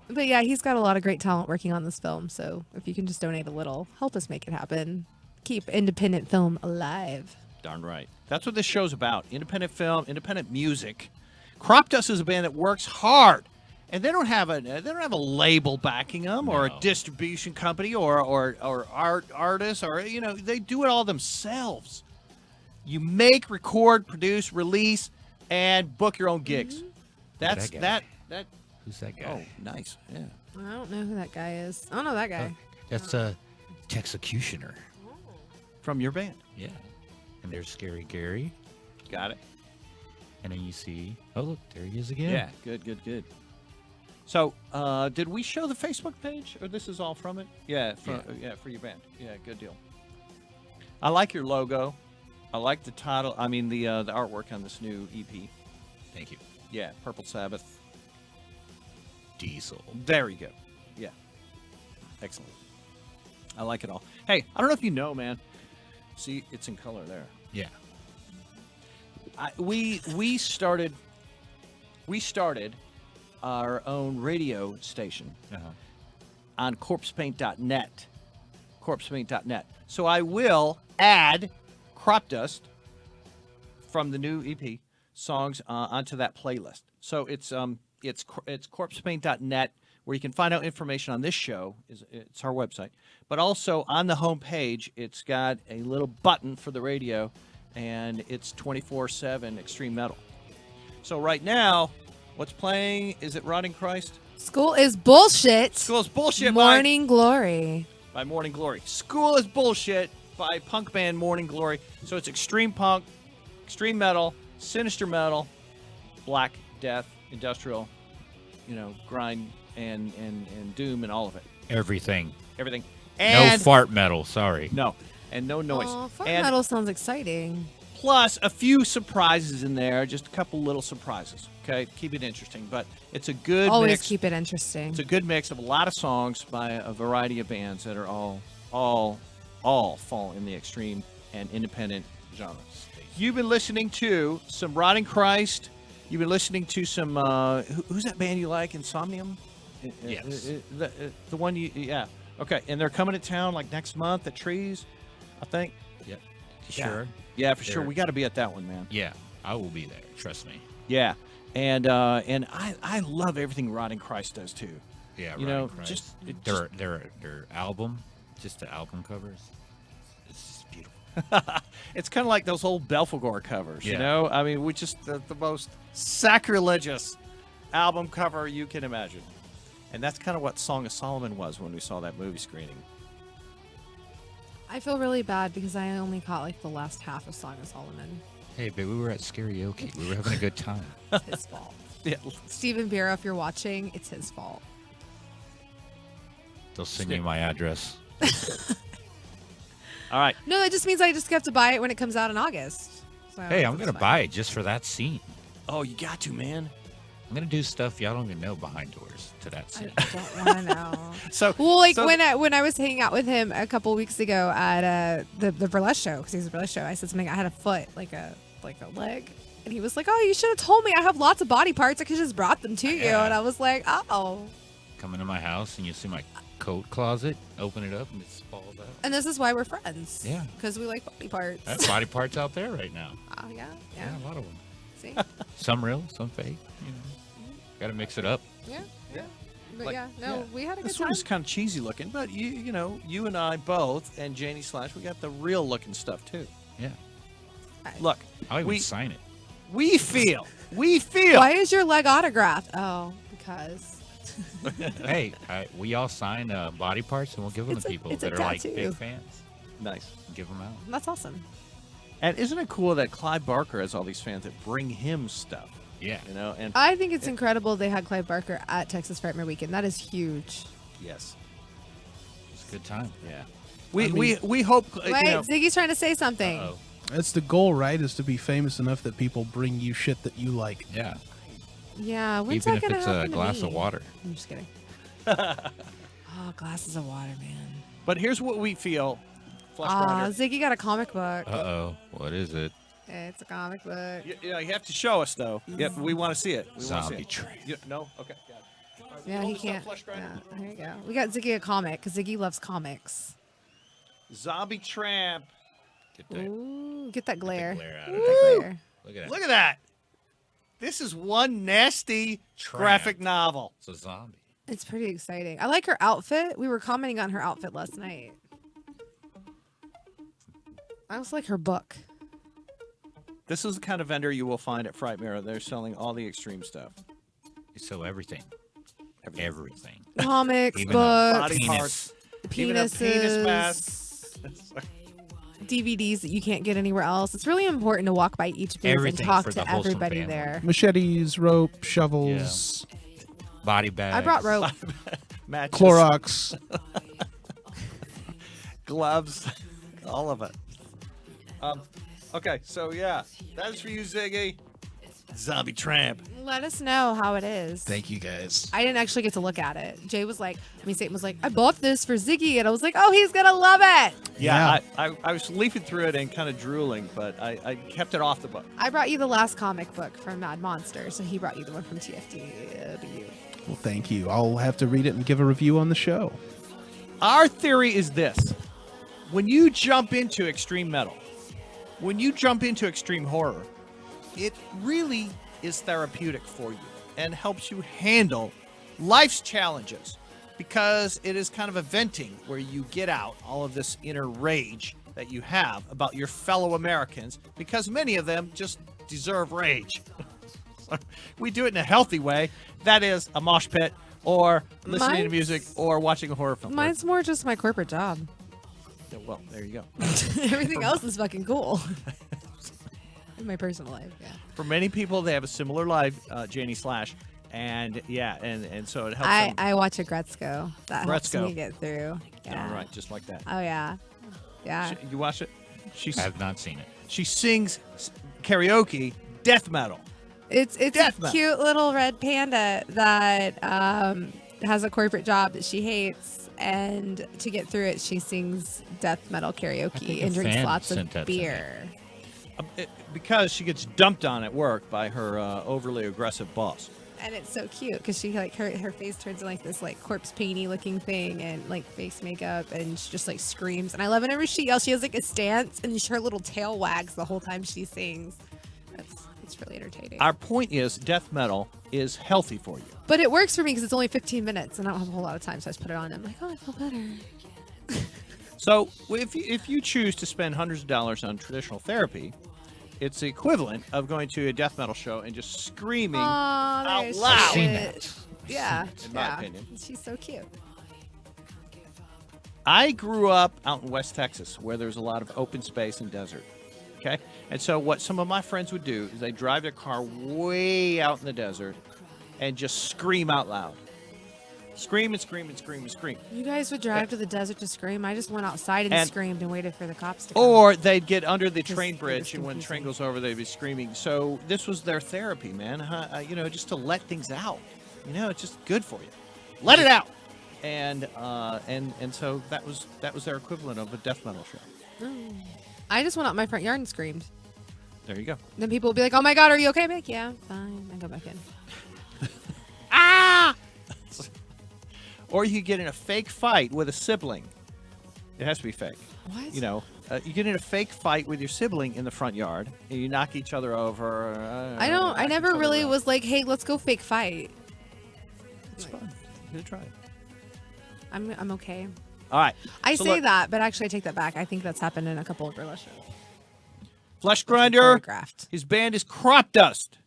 But yeah, he's got a lot of great talent working on this film. So if you can just donate a little, help us make it happen. Keep independent film alive. Darn right. That's what this show's about. Independent film, independent music. Cropdust is a band that works hard, and they don't have a label backing them or a No. distribution company or artists or they do it all themselves. You make, record, produce, release, and book your own gigs. That's that guy? that. Who's that guy? Oh, nice. Yeah. I don't know who that guy is. I don't know that guy. That's Texecutioner. From your band. Yeah. And there's Scary Gary. Got it. And then you see, oh, look, there he is again. Yeah. Good. So, did we show the Facebook page, or this is all from it? Yeah, for your band. Yeah, good deal. I like your logo. I like the title. I mean, the artwork on this new EP. Thank you. Yeah, Purple Sabbath Diesel. Very good. Yeah. Excellent. I like it all. Hey, I don't know if you know, man. See, it's in color there. Yeah. We started our own radio station Uh-huh. on corpsepaint.net. Corpsepaint.net. So I will add Cropdust from the new EP songs onto that playlist. So it's corpsepaint.net, where you can find out information on this show. It's our website. But also on the homepage, it's got a little button for the radio, and it's 24/7 extreme metal. So right now, what's playing? Is it Rotting Christ? School is bullshit. School is bullshit. Morning Glory. By Morning Glory. School is bullshit by punk band Morning Glory. So it's extreme punk, extreme metal, sinister metal, black death, industrial, grind and doom and all of it. Everything. Everything. No And fart metal, sorry. no. And no noise. Oh, fart and metal sounds exciting. plus a few surprises in there, just a couple little surprises. Okay, keep it interesting, but it's a good Always mix. keep it interesting. It's a good mix of a lot of songs by a variety of bands that are all fall in the extreme and independent genre. You've been listening to some Rotting Christ. You've been listening to some who's that band you like? Insomnium. Yes. The one yeah. Okay, and they're coming to town like next month at Trees, I think. Yep. Yeah. Sure. Yeah, for sure. They're- We got to be at that one, man. Yeah, I will be there. Trust me. Yeah, and I love everything Rotting Christ does too. Yeah, You know, Rotting Christ. just- it their album, just the album covers. It's just beautiful. It's kind of like those old Belphegor covers, you Yeah. know? I mean, which is the most sacrilegious album cover you can imagine. And that's kind of what Song of Solomon was when we saw that movie screening. I feel really bad because I only caught like the last half of Song of Solomon. Hey, but we were at karaoke. We were having a good time. It's his fault. Yeah. Stephen Bureau, if you're watching, it's his fault. They'll send you my address. All right. No, it just means I just have to buy it when it comes out in August. So Hey, I'm that's gonna fine. buy it just for that scene. Oh, you got to, man. I'm gonna do stuff y'all don't even know behind doors to that I scene. don't want to know. So, Well, like so- when I was hanging out with him a couple weeks ago at the burlesque show, because he's a burlesque show, I said something. I had a foot, like a leg, and he was like, "Oh, you should have told me. I have lots of body parts. I could just brought them to you." Yeah. And I was like, "Oh, Come into my house and you see my coat closet, open it up, and it falls out. And this is why we're friends. Yeah. Because we like body parts. That's body parts out there right now. Oh, yeah. Yeah, Yeah. a lot of them. See? Some real, some fake. You know, got to mix it up. Yeah. Yeah. But Like, yeah, no, we had a good This time. one is kind of cheesy looking, but you know, you and I both, and Janie Slash, we got the real looking stuff too. Yeah. Look, I'll even we sign it. we feel. Why is your leg autographed? Oh, because Hey, we all sign body parts, and we'll give them It's to a- people it's a that are like tattoo. big fans. Nice. Give them out. that's awesome. And isn't it cool that Clyde Barker has all these fans that bring him stuff? Yeah. You know, and I think it's incredible they had Clive Barker at Texas Frightmare Weekend. That is huge. yes, It's a good time. yeah. We hope. Wait, You know, Ziggy's trying to say something. Oh, That's the goal, right? Is to be famous enough that people bring you shit that you like. yeah. Yeah, when's Even that if gonna it's happen a to glass me? of water. I'm just kidding. Oh, glasses of water, man. but here's what we feel. Aw, Fleshgrinder. Ziggy got a comic book. Uh-oh. What is it? It's a comic book. You have to show us though. Yep, we want to see it. We wanna see Zombie it. train. No, okay. Got it. All right, Yeah, hold he this can't. up, Fleshgrinder. Yeah, there you go. We got Ziggy a comic because Ziggy loves comics. Zombie Tramp. Get that Ooh, get that glare. glare out Get of that it. glare. Look at that. Look at that. This is one nasty Tramp. graphic novel. It's a zombie. It's pretty exciting. I like her outfit. We were commenting on her outfit last night. I also like her book. This is the kind of vendor you will find at Frightmare. They're selling all the extreme stuff. So everything. Everything. Comics, Even books, Body penis. parts. Even a penis mask. DVDs that you can't get anywhere else. It's really important to walk by each booth and Everything talk for to the wholesome everybody family. there. Machetes, rope, shovels, Body bags. I brought rope. Matches, Clorox. gloves, all of it. Okay, so yeah, that is for you, Ziggy. Zombie Tramp. Let us know how it is. Thank you, guys. I didn't actually get to look at it. Jay was like, Satan was like, I bought this for Ziggy, and I was like, oh, he's gonna love it. Yeah, I was leafing through it and kind of drooling, but I kept it off the book. I brought you the last comic book from Mad Monster, so he brought you the one from TFW. Well, thank you. I'll have to read it and give a review on the show. Our theory is this. When you jump into extreme metal, when you jump into extreme horror, it really is therapeutic for you and helps you handle life's challenges because it is kind of a venting where you get out all of this inner rage that you have about your fellow Americans because many of them just deserve rage. So we do it in a healthy way. That is a mosh pit or listening to music or watching a horror film. Mine's more just my corporate job. Well, there you go. Everything else is fucking cool. In my personal life, yeah. For many people, they have a similar life, Janie Slash, and yeah, and so it helps them. I watch a Gretzko. That helps Gretzko. me get through. Yeah. All right, just like that. Oh yeah. Yeah. You watch it? I have not seen it. She sings karaoke death metal. It's Death a metal. cute little red panda that has a corporate job that she hates, and to get through it, she sings death metal karaoke think and a drinks fan lots sent of that to me. beer. Because she gets dumped on at work by her overly aggressive boss. And it's so cute because she like her face turns into like this like corpse painty looking thing and like face makeup, and she just like screams. And I love whenever she yells. She has like a stance and her little tail wags the whole time she sings. It's really entertaining. Our point is death metal is healthy for you. But it works for me because it's only 15 minutes and I don't have a whole lot of time, so I just put it on and I'm like, oh, I feel better. So if you choose to spend hundreds of dollars on traditional therapy, it's the equivalent of going to a death metal show and just screaming out there's loud. I've seen shit. that. Yeah, In my yeah. opinion. She's so cute. I grew up out in West Texas where there's a lot of open space and desert. Okay? And so what some of my friends would do is they drive their car way out in the desert and just scream out loud. Scream and scream and scream and scream. You guys would drive to the desert to scream. I just went outside and And- screamed and waited for the cops to come. Or they'd get under the Just- train it bridge, was and when the train confusing. goes over, they'd be screaming. So this was their therapy, man. Just to let things out. It's just good for you. Let it out. And so that was their equivalent of a death metal show. I just went out my front yard and screamed. There you go. Then people would be like, "Oh my God, are you okay?" I'm like, "Yeah, fine." I go back in. Ah! Or you could get in a fake fight with a sibling. It has to be fake. What? You know, you get in a fake fight with your sibling in the front yard, and you knock each other over. I never really was like, hey, let's go fake fight. It's fun. You gotta try it. I'm okay. All right. I So say look, that, but actually I take that back. I think that's happened in a couple of burlesque shows. Fleshgrinder. Choreographed. His band is Cropdust.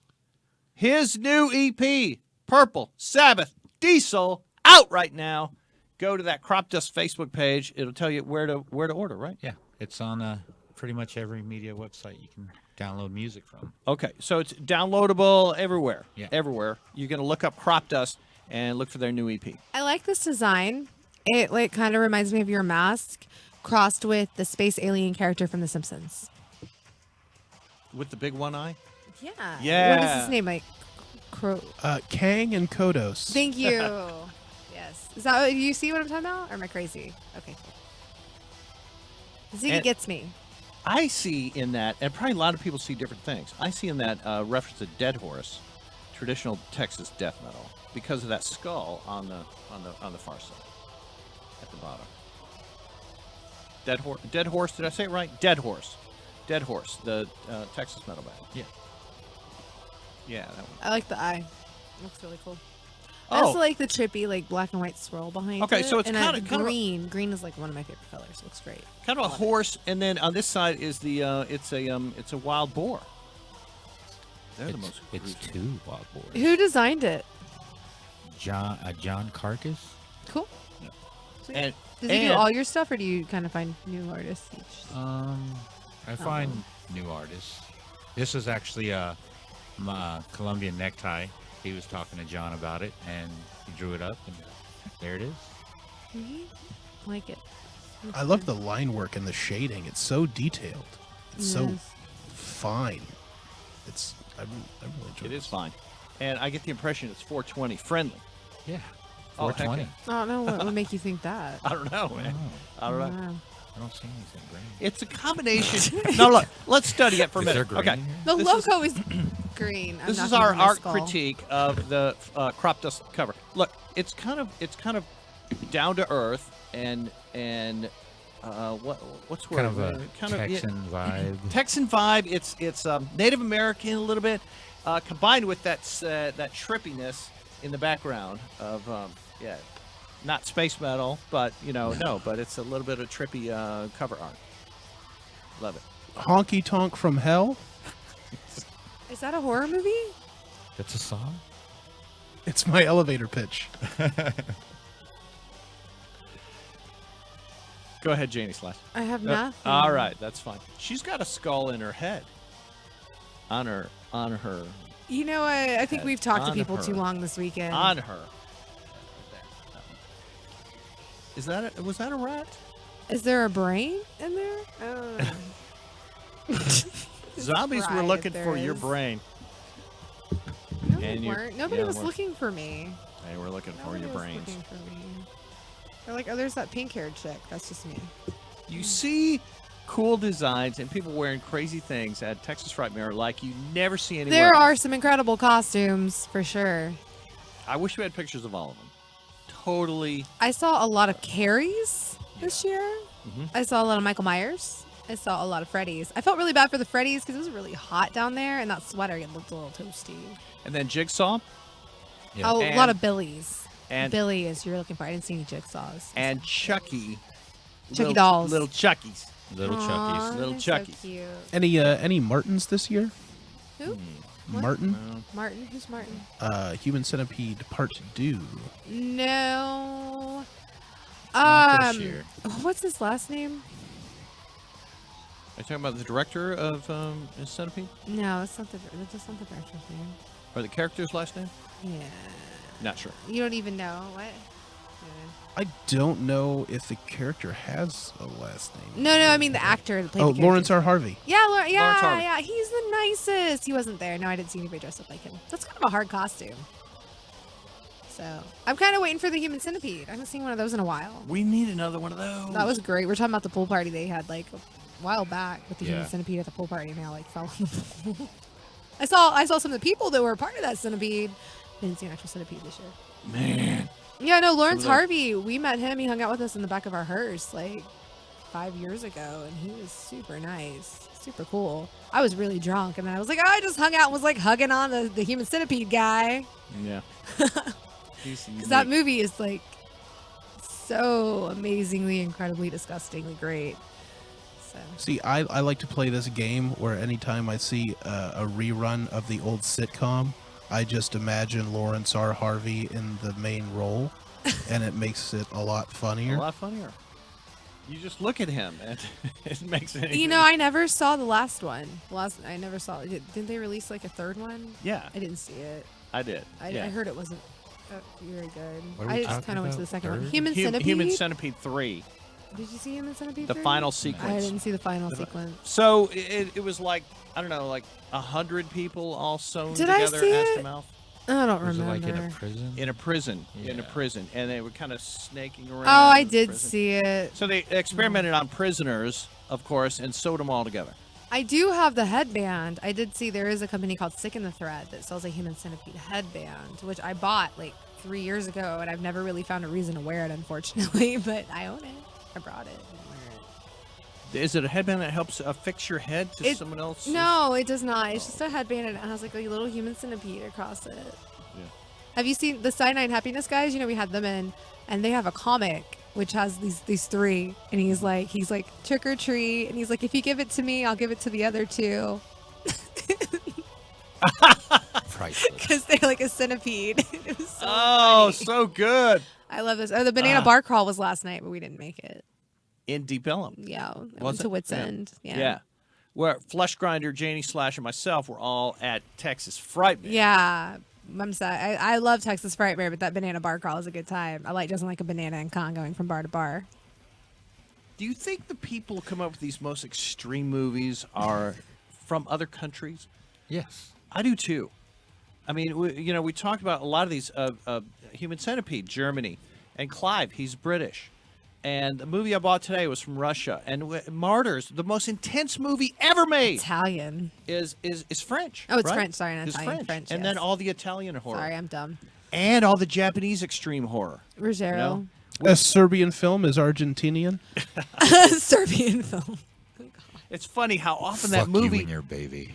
His new EP, Purple Sabbath Diesel, out right now. Go to that Cropdust Facebook page. It'll tell you where to order, right? Yeah, it's on pretty much every media website you can download music from. Okay, so it's downloadable everywhere. Yeah. Everywhere. You're going to look up Cropdust and look for their new EP. I like this design. It like kind of reminds me of your mask crossed with the space alien character from The Simpsons. With the big one eye? Yeah. Yeah. What is his name? Like Kang and Kodos. Thank you. Yes. Is that you see what I'm talking about? Or am I crazy? Okay. Ziggy And- gets me. I see in that, and probably a lot of people see different things. I see in that reference to Dead Horse, traditional Texas death metal, because of that skull on the far side, at the bottom. Dead Horse. Did I say it right? Dead Horse, the Texas metal band. Yeah. Yeah, that one. I like the eye. Looks really cool. I also like the trippy, like black and white swirl behind it. Okay, so it's and kinda- green. Green is like one of my favorite colors. Looks great. Kind of a horse, and then on this side is the it's a wild boar. They're the most. It's gruesome. two wild boars. Who designed it? John Carcass. Cool. Sweet. And Does he do all your stuff, or do you kind of find new artists each? I find new artists. This is actually my Colombian necktie. He was talking to John about it, and he drew it up, and there it is. Like it. I love the line work and the shading. It's so detailed. It's so Yes. fine. I really enjoy It this. is fine, and I get the impression it's 420 friendly. Yeah. Oh, heck 420. yeah. I don't know what would make you think that. I don't know, man. I don't know. Wow. I don't see anything green. It's a combination. No, look, let's study it for a Is there minute. green Okay, in here? The This logo is green. I'm this not is gonna our put my art skull. critique of the Cropdust cover. Look, it's kind of down to earth and what's Kind word? of a Texan vibe. Texan vibe. It's Native American a little bit, combined with that trippiness in the background of not space metal, but but it's a little bit of trippy cover art. Love it. Honky Tonk from Hell. Is that a horror movie? That's a song? It's my elevator pitch. Go ahead, Janie Slash. I have nothing. All right, that's fine. She's got a skull in her head. On her. You know, I think we've talked to On people her. too long this weekend. On her. Is that was that a rat? Is there a brain in there? I don't know. Zombies were Right, looking there for your is. brain. No, And they you- weren't. Nobody yeah, was we're- looking for me. They were looking for Nobody your was brains. looking for me. They're like, oh, there's that pink-haired chick. That's just me. You see cool designs and people wearing crazy things at Texas Frightmare like you never see anywhere There else. are some incredible costumes for sure. I wish we had pictures of all of them. Totally. I saw a lot of Carries this year. Mhm. I saw a lot of Michael Myers. I saw a lot of Freddy's. I felt really bad for the Freddy's because it was really hot down there, and that sweater it looked a little toasty. And then Jigsaw Yeah. Oh, a lot of Billies. and Billy is you're looking for. I didn't see any jigsaws. and Chucky. Chucky dolls. Little Chuckies. Little Aw, Chuckies. Little they're Chuckies. So cute. Any Martins this year? Who? What? Martin? No. Martin? Who's Martin? Human Centipede Part 2. No. Not this year. What's his last name? Are you talking about the director of Centipede? No, that's not the director's name. Or the character's last name? Yeah. Not sure. You don't even know what? I don't know if the character has a last name. No, I mean the actor that played. Oh, the character. Lawrence R. Harvey. Yeah, Lawrence yeah, Harvey. yeah. He's the nicest. He wasn't there. No, I didn't see anybody dressed up like him. That's kind of a hard costume. So I'm kind of waiting for the Human Centipede. I haven't seen one of those in a while. We need another one of those. That was great. We're talking about the pool party they had like a while back with the Yeah. Human Centipede at the pool party, and I like fell in the pool. I saw some of the people that were a part of that centipede. Didn't see an actual centipede this year. Man. Yeah, no, Lawrence Some of Harvey, we met him. He hung out with us in the back of our hearse like 5 years ago, and he was super nice, super cool. I was really drunk, and then I was like, I just hung out and was like hugging on the human centipede guy. Yeah. Because that movie is like so amazingly, incredibly, disgustingly great. So. See, I like to play this game where anytime I see a rerun of the old sitcom, I just imagine Lawrence R. Harvey in the main role, and it makes it a lot funnier. A lot funnier. You just look at him, and it makes it. You know, I never saw the last one. I never saw it. Didn't they release like a third one? Yeah, I didn't see it. I did. I heard it wasn't very good. What are we I just talking kind of went to about? the second one. Third? Human Centipede. Human Centipede 3, Did you see Human Centipede? the 3? final I sequence. didn't see the final sequence. So it was like, I don't know, like 100 people all sewn Did I together see ass it? to mouth. I don't Was it remember. like in a prison? In a prison. In a Yeah. prison. And they were kind of snaking around. Oh, I in did prison. see it. So they experimented on prisoners, of course, and sewed them all together. I do have the headband. I did see there is a company called Sick in the Thread that sells a Human Centipede headband, which I bought like 3 years ago, and I've never really found a reason to wear it, unfortunately. But I own it. I brought it. And wear it. Is it a headband that helps affix your head to someone else? No, it does not. It's just a headband, and it has like a little human centipede across it. Yeah. Have you seen the Cyanide Happiness guys? You know, we had them in, and they have a comic which has these three, and he's like trick or treat, and he's like, if you give it to me, I'll give it to the other two, Priceless. because they're like a centipede. It was so Oh, funny. so good. I love this. Oh, the banana bar crawl was last night, but we didn't make it. In Deep Ellum. Yeah, it Was went to it? Wits Yeah. End. Yeah. Where Fleshgrinder, Janie Slash, and myself were all at Texas Frightmare. Yeah. I'm sorry. I love Texas Frightmare, but that banana bar crawl is a good time. I like just like a banana and con going from bar to bar. Do you think the people who come up with these most extreme movies are from other countries? Yes. I do too. I mean, we talked about a lot of these. Human Centipede, Germany, and Clive, he's British. And the movie I bought today was from Russia. And Martyrs, the most intense movie ever made, Italian. is French. Oh, it's right? French. Sorry, not It's Italian. French. French, And yes. then all the Italian horror. Sorry, I'm dumb. And all the Japanese extreme horror. Ruggiero. No. A Serbian film is Argentinian. Serbian film. It's funny how often Fuck that movie. you and your baby.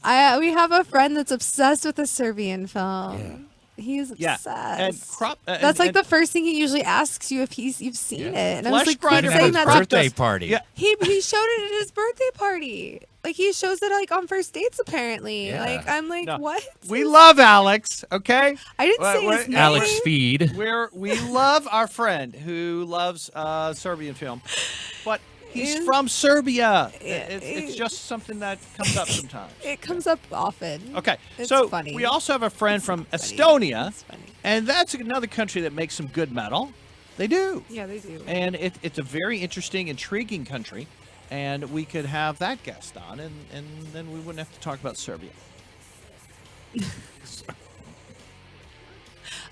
We have a friend that's obsessed with a Serbian film. Yeah. He's Yeah, obsessed. and That's like and- the first thing he usually asks you if you've seen Yeah. it. And I was like, Fleshgrinder keep had saying his that. birthday Cropdust- party. Yeah, He showed it at his birthday party. Like he shows it like on first dates apparently. Yeah. Like I'm like, No. what? we love Alex. Okay, I didn't Wait, say wait, his name. Alex Feed. we love our friend who loves Serbian film, but he's Is- from Serbia. Yeah, It's just something that comes up sometimes. It comes up often. Okay, It's so funny. we also have a friend from funny. Estonia, It's funny. and that's another country that makes some good metal. They do. Yeah, they do. And it's a very interesting, intriguing country, and we could have that guest on, and then we wouldn't have to talk about Serbia.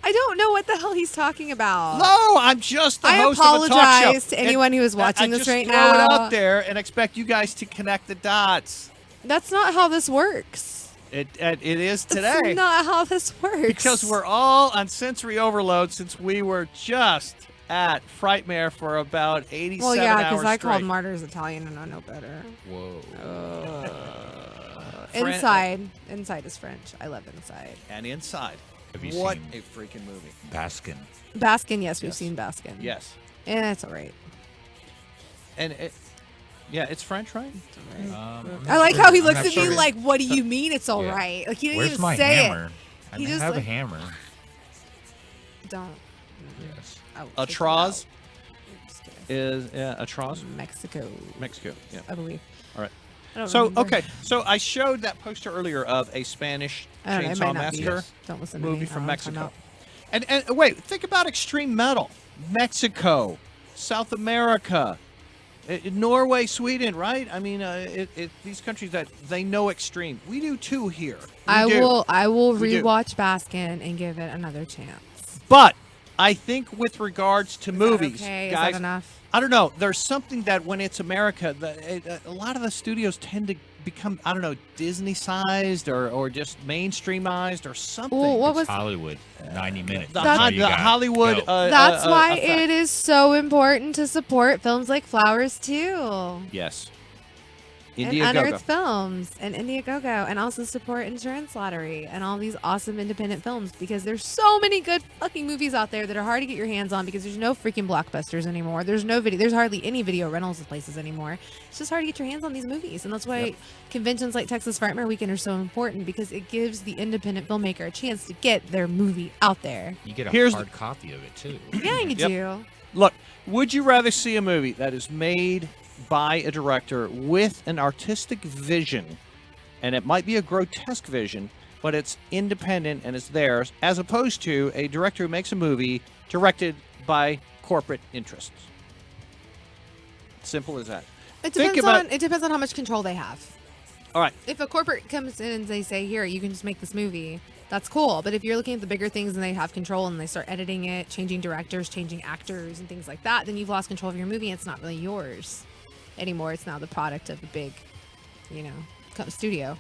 I don't know what the hell he's talking about. No, I'm just the I host of a talk show. apologize to And anyone who is watching I this just right throw now. it out there and expect you guys to connect the dots. That's not how this works. It is That's today not how this works. because we're all on sensory overload since we were just at Frightmare for about 87 well, yeah, hours because I called straight. Martyrs Italian and I know better. Whoa. Fran- Inside is French. I love Inside. and Inside. Have you What seen- a freaking movie! Baskin. Baskin, yes, we've Yes. seen Baskin. Yes, It's all right. and it's French, right? I like how he looks I'm at not me sure. like, "What do you mean it's all Yeah. right?" Like he didn't Where's even my say hammer? it. I He may just have a like- hammer. Don't. Yes. I will A kick you Troz out. Just kidding. is a Troz, Mexico, Mexico. Yeah. I believe. All right. I don't So remember. okay, so I showed that poster earlier of a Spanish I don't know, it Chainsaw might not be. Massacre Yes. Don't listen to movie me. from I don't know what I'm Mexico. And wait, think about extreme metal. Mexico, South America, Norway, Sweden, right? I mean, these countries that they know extreme. We do too here. We do. I will We do. rewatch Baskin and give it another chance. But I think with regards to Is that movies, okay? Is guys, that enough? I don't know. There's something that when it's America, a lot of the studios tend to become, I don't know, Disney-sized or just mainstreamized or something. Well, what It's was Hollywood, 90 minutes. the, That's all Ho- you the got. Hollywood. Go. That's why effect. it is so important to support films like Flowers too. Yes. And Indiegogo. Unearthed Films and Indiegogo, and also support Insurance Lottery and all these awesome independent films, because there's so many good fucking movies out there that are hard to get your hands on because there's no freaking blockbusters anymore. There's hardly any video rentals places anymore. It's just hard to get your hands on these movies, and that's why conventions like Texas Frightmare Weekend are so important, because it gives the independent filmmaker a chance to get their movie out there. You get a Here's- hard copy of it, too. Yeah, you Yep. do. Look, would you rather see a movie that is made by a director with an artistic vision, and it might be a grotesque vision, but it's independent and it's theirs, as opposed to a director who makes a movie directed by corporate interests? Simple as that. It Think depends on how much control they have. All right. If a corporate comes in and they say, here, you can just make this movie, that's cool. But if you're looking at the bigger things and they have control and they start editing it, changing directors, changing actors and things like that, then you've lost control of your movie and it's not really yours anymore. It's now the product of a big, studio.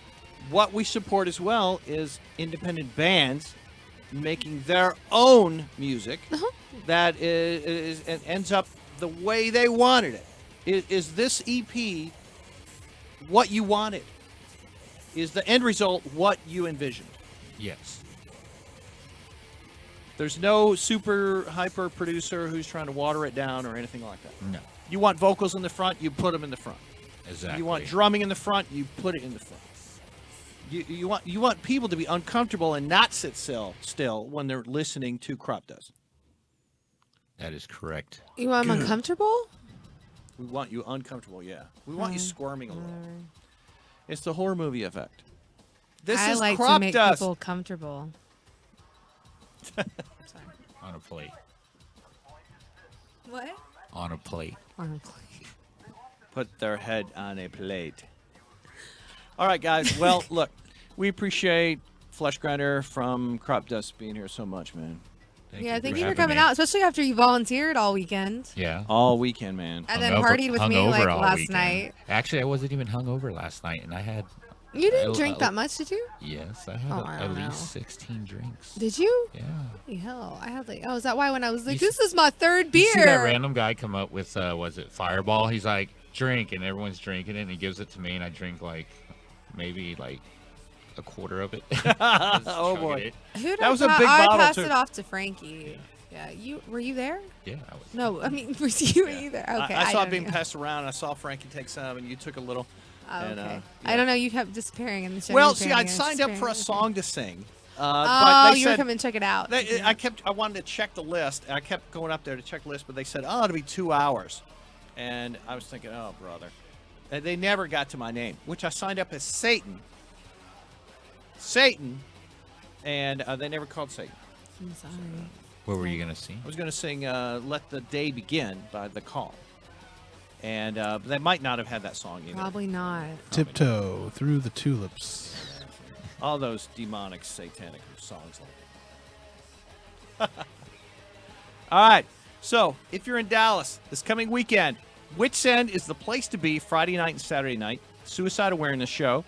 What we support as well is independent bands making their own music that is and ends up the way they wanted it. Is this EP what you wanted? Is the end result what you envisioned? Yes. There's no super hyper producer who's trying to water it down or anything like that. No. You want vocals in the front, you put them in the front. Exactly. You want drumming in the front, you put it in the front. You want people to be uncomfortable and not sit still when they're listening to Cropdust. That is correct. You want them uncomfortable? We want you uncomfortable, yeah. We want you squirming a little. It's the horror movie effect. This I is like to make Cropdust. people comfortable. Sorry. On a plate. What? On a plate. Put their head on a plate. All right, guys. Well, look, we appreciate Fleshgrinder from Cropdust being here so much, man. Thank you for having coming me. out, especially after you volunteered all weekend. Yeah. All weekend, man. And then Hungover- partied with me hungover like all last weekend. night. Actually, I wasn't even hungover last night, and I had. You didn't I- drink I- that much, did you? Yes, I had Oh, I at don't know. least 16 drinks. Did you? Yeah. Holy hell. I had like, is that why when I was like, You this is my third beer? You see that random guy come up with, was it Fireball? He's like, drink, and everyone's drinking it, and he gives it to me, and I drink maybe a quarter of it. Oh, boy. It. Who'd That I was a pa- big I bottle, passed too. it off to Frankie. Yeah, were you there? Yeah, I was. No, I mean, was you either? Okay, I saw it don't being know. passed around, and I saw Frankie take some, and you took a little. Oh, and, okay. yeah. I don't know. You kept disappearing in the show. Well, see, I'd signed up for a song to sing. But Oh, they you were said, coming to check it out. I wanted to check the list, and I kept going up there to check the list, but they said, it'll be 2 hours. And I was thinking, oh, brother. And they never got to my name, which I signed up as Satan. And they never called Satan. I'm sorry. What were you going to sing? I was going to sing Let the Day Begin by The Call. And they might not have had that song either. Probably not. Tiptoe through the tulips. All those demonic, satanic songs like that. All right. So, if you're in Dallas this coming weekend, Wits End is the place to be Friday night and Saturday night. Suicide Awareness Show.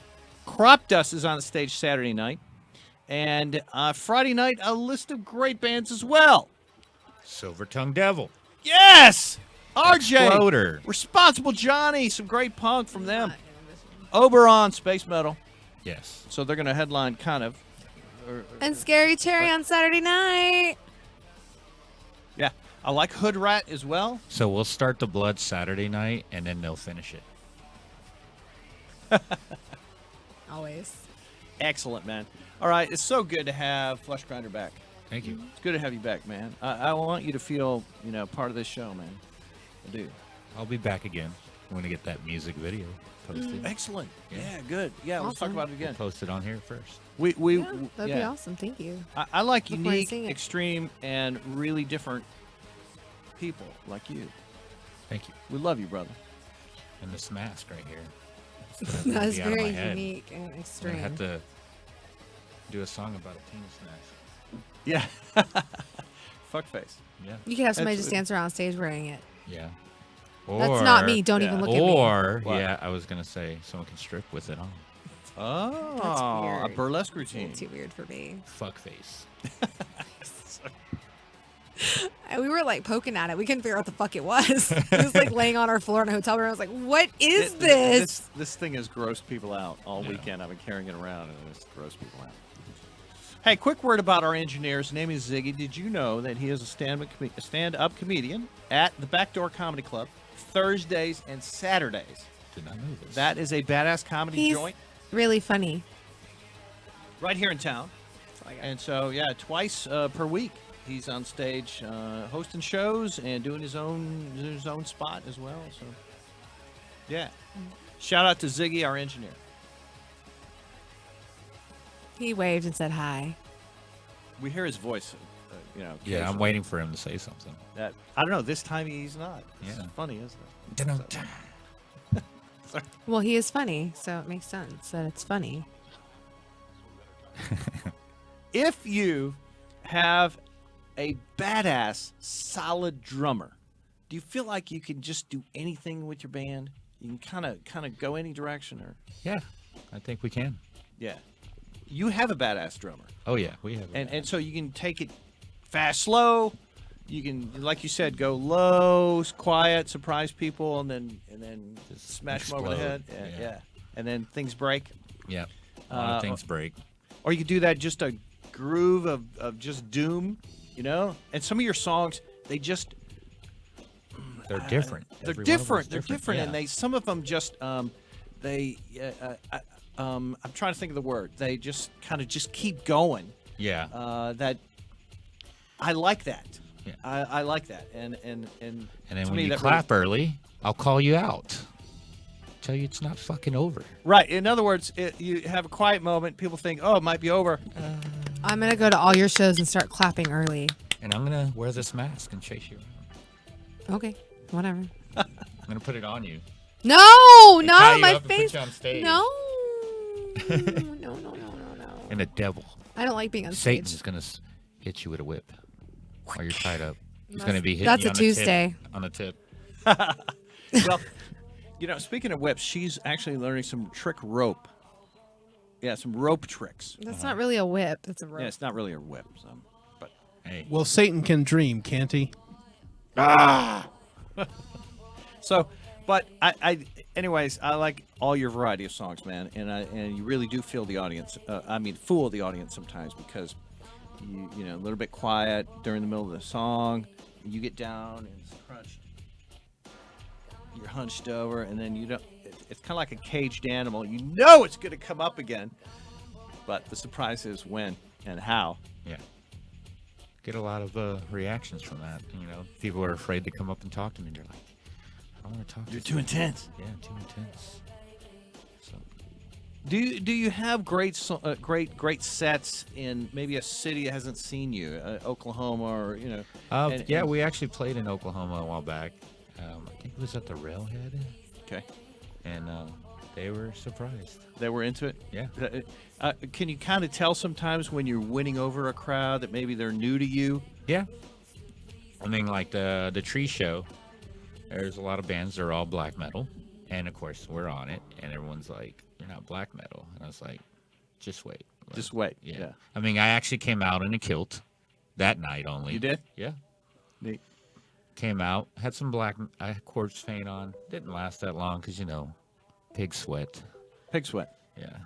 Cropdust is on the stage Saturday night. And Friday night, a list of great bands as well. Silver Tongue Devil. Yes! RJ. Exploder. Responsible Johnny. Some great punk from them. Oberon, Space Metal. Yes. So they're going to headline kind of. And Scary Cherry on Saturday night. Yeah. I like Hood Rat as well. So we'll start the Blood Saturday night, and then they'll finish it. Always. Excellent, man. All right. It's so good to have Fleshgrinder back. Thank you. It's good to have you back, man. I want you to feel, part of this show, man. I do. I'll be back again when I get that music video posted. Excellent. Yeah. Yeah, good. Yeah, let's talk Awesome. about it again. We'll post it on here first. That'd be awesome. Thank you. I like Look forward to unique, seeing it. extreme, and really different people like you. Thank you. We love you, brother. And this mask right here. That's Be out of very my head. unique and I extreme. had to do a song about a penis mask. Yeah. Fuckface. Yeah. You could have somebody just Absolutely. dance around stage wearing it. Yeah. Or, That's not me. Don't even look at me. Or, What? yeah, I was going to say someone can strip with it on. Oh, That's a weird. burlesque It's a routine. little too weird for me. Fuck face. And we were like poking at it. We couldn't figure out what the fuck it was. It was like laying on our floor in a hotel room. I was like, what is this? This thing has grossed people out all Yeah. weekend. I've been carrying it around, and it's grossed people out. Hey, quick word about our engineer. His name is Ziggy. Did you know that he is a stand-up comedian at the Backdoor Comedy Club Thursdays and Saturdays? Did not know this. That is a badass comedy He's joint really funny. right here in town. And so, yeah, twice per week, he's on stage hosting shows and doing his own spot as well. So, yeah. Shout out to Ziggy, our engineer. He waved and said hi. We hear his voice, Yeah, I'm occasionally. waiting for him to say something. I don't know. This time he's not. It's Yeah. funny, isn't it? Well, he is funny, so it makes sense that it's funny. If you have a badass, solid drummer, do you feel like you can just do anything with your band? You can kind of go any direction, or Yeah, I think we can. yeah. You have a badass drummer, Oh, yeah, we have. and so you can take it fast, slow. You can, like you said, go low, quiet, surprise people, and then Just smash them over the head. explode. Yeah, Yeah. yeah. And then things break. Yeah, a lot of things break. Or you could do that just a groove of just doom, you know? And some of your songs, they just They're different. they're Every one of them's different. They're different, yeah. and they some of them just they I'm trying to think of the word. They just kind of just keep going. Yeah. That I like that. Yeah. I like that, and And then to when me you that clap early, I'll call you out. Tell you it's not fucking over. right. In other words, you have a quiet moment. People think, oh, it might be over. I'm going to go to all your shows and start clapping early. And I'm gonna wear this mask and chase you around. Okay, whatever. I'm gonna put it on you. No, tie not you my up and put face. you on stage. No. No. And the devil, I don't like being on Satan, stage. is gonna hit you with a whip while you're tied up. He's That's- gonna be hitting that's you a on Tuesday. On the tip. Well, speaking of whips, she's actually learning some trick rope. Yeah, some rope tricks. That's not really a whip. That's a rope. Yeah, it's not really a whip, but Hey, Well, Satan can dream, can't he? so, but anyways, I like all your variety of songs, man, and you really do feel the audience. Fool the audience sometimes because you know a little bit quiet during the middle of the song, you get down and it's crunched. You're hunched over, and then you don't. It's kind of like a caged animal. You know it's going to come up again, but the surprise is when and how. yeah. Get a lot of reactions from that. You know, people are afraid to come up and talk to me. They're like, I don't want to talk to You're you. too intense. Yeah, too intense. So Do you have great sets in maybe a city that hasn't seen you, Oklahoma, or you know? yeah, we actually played in Oklahoma a while back. I think it was at the Railhead, Okay, and they were surprised. they were into it. Yeah. Can you kind of tell sometimes when you're winning over a crowd that maybe they're new to you? Yeah. I mean, like the Tree Show, there's a lot of bands that are all black metal, and of course we're on it, and everyone's like, "You're not black metal," and I was like, "Just wait." Like, Just wait. Yeah. Yeah. I mean, I actually came out in a kilt that night only. You did? Yeah. Neat. Came out, had some black Corpsepaint on. Didn't last that long because pig sweat. Pig sweat. Yeah.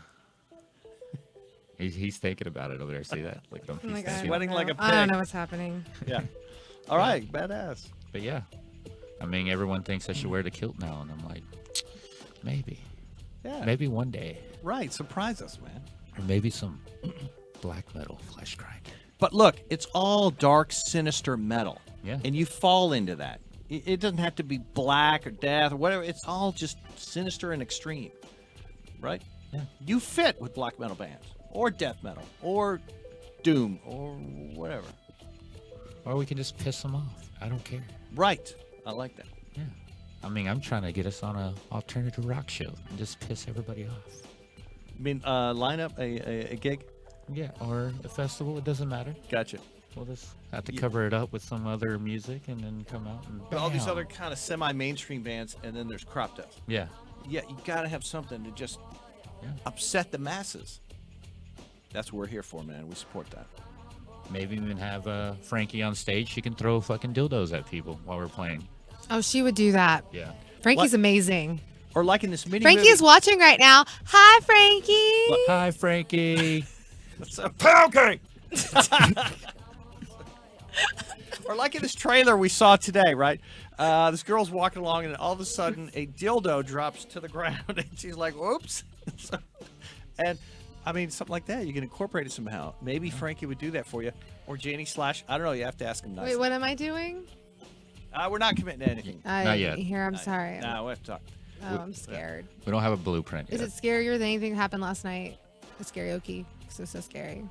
He's thinking about it over there. See that? Look at him. Oh my He's God. thinking. Sweating like a I don't pig. know what's happening. Yeah. All right, badass. But yeah, I mean, everyone thinks I should wear the kilt now, and I'm like, maybe, Yeah. maybe one day, Right. Surprise us, man. or maybe some black metal Fleshgrinder. But look, it's all dark, sinister metal. Yeah. And you fall into that. It doesn't have to be black or death or whatever. It's all just sinister and extreme. Right? Yeah. You fit with black metal bands or death metal or doom or whatever. Or we can just piss them off. I don't care. Right. I like that. Yeah. I mean, I'm trying to get us on a alternative rock show and just piss everybody off. I mean, line up a gig? Yeah, or a festival. It doesn't matter. Gotcha. We'll just have to cover it up with some other music and then come out and All these bam. other kind of semi-mainstream bands, and then there's Cropdust. Yeah. Yeah, you got to have something to just upset the masses. That's what we're here for, man. We support that. Maybe even have Frankie on stage. She can throw fucking dildos at people while we're playing. Oh, she would do that. Yeah. Frankie's amazing. Or like in this mini Frankie movie. is watching right now. Hi, Frankie. Hi, Frankie. What's up, Frankie? Or like in this trailer we saw today, right? This girl's walking along, and all of a sudden, a dildo drops to the ground, and she's like, "Whoops!" And I mean, something like that. You can incorporate it somehow. Maybe Frankie would do that for you, or Janie Slash. I don't know. You have to ask him nicely. Wait, what am I doing? We're not committing to anything. Not yet. Here, I'm sorry. No, we have to talk. Oh, I'm scared. We don't have a blueprint Is yet. it scarier than anything that happened last night? It's karaoke. So scary.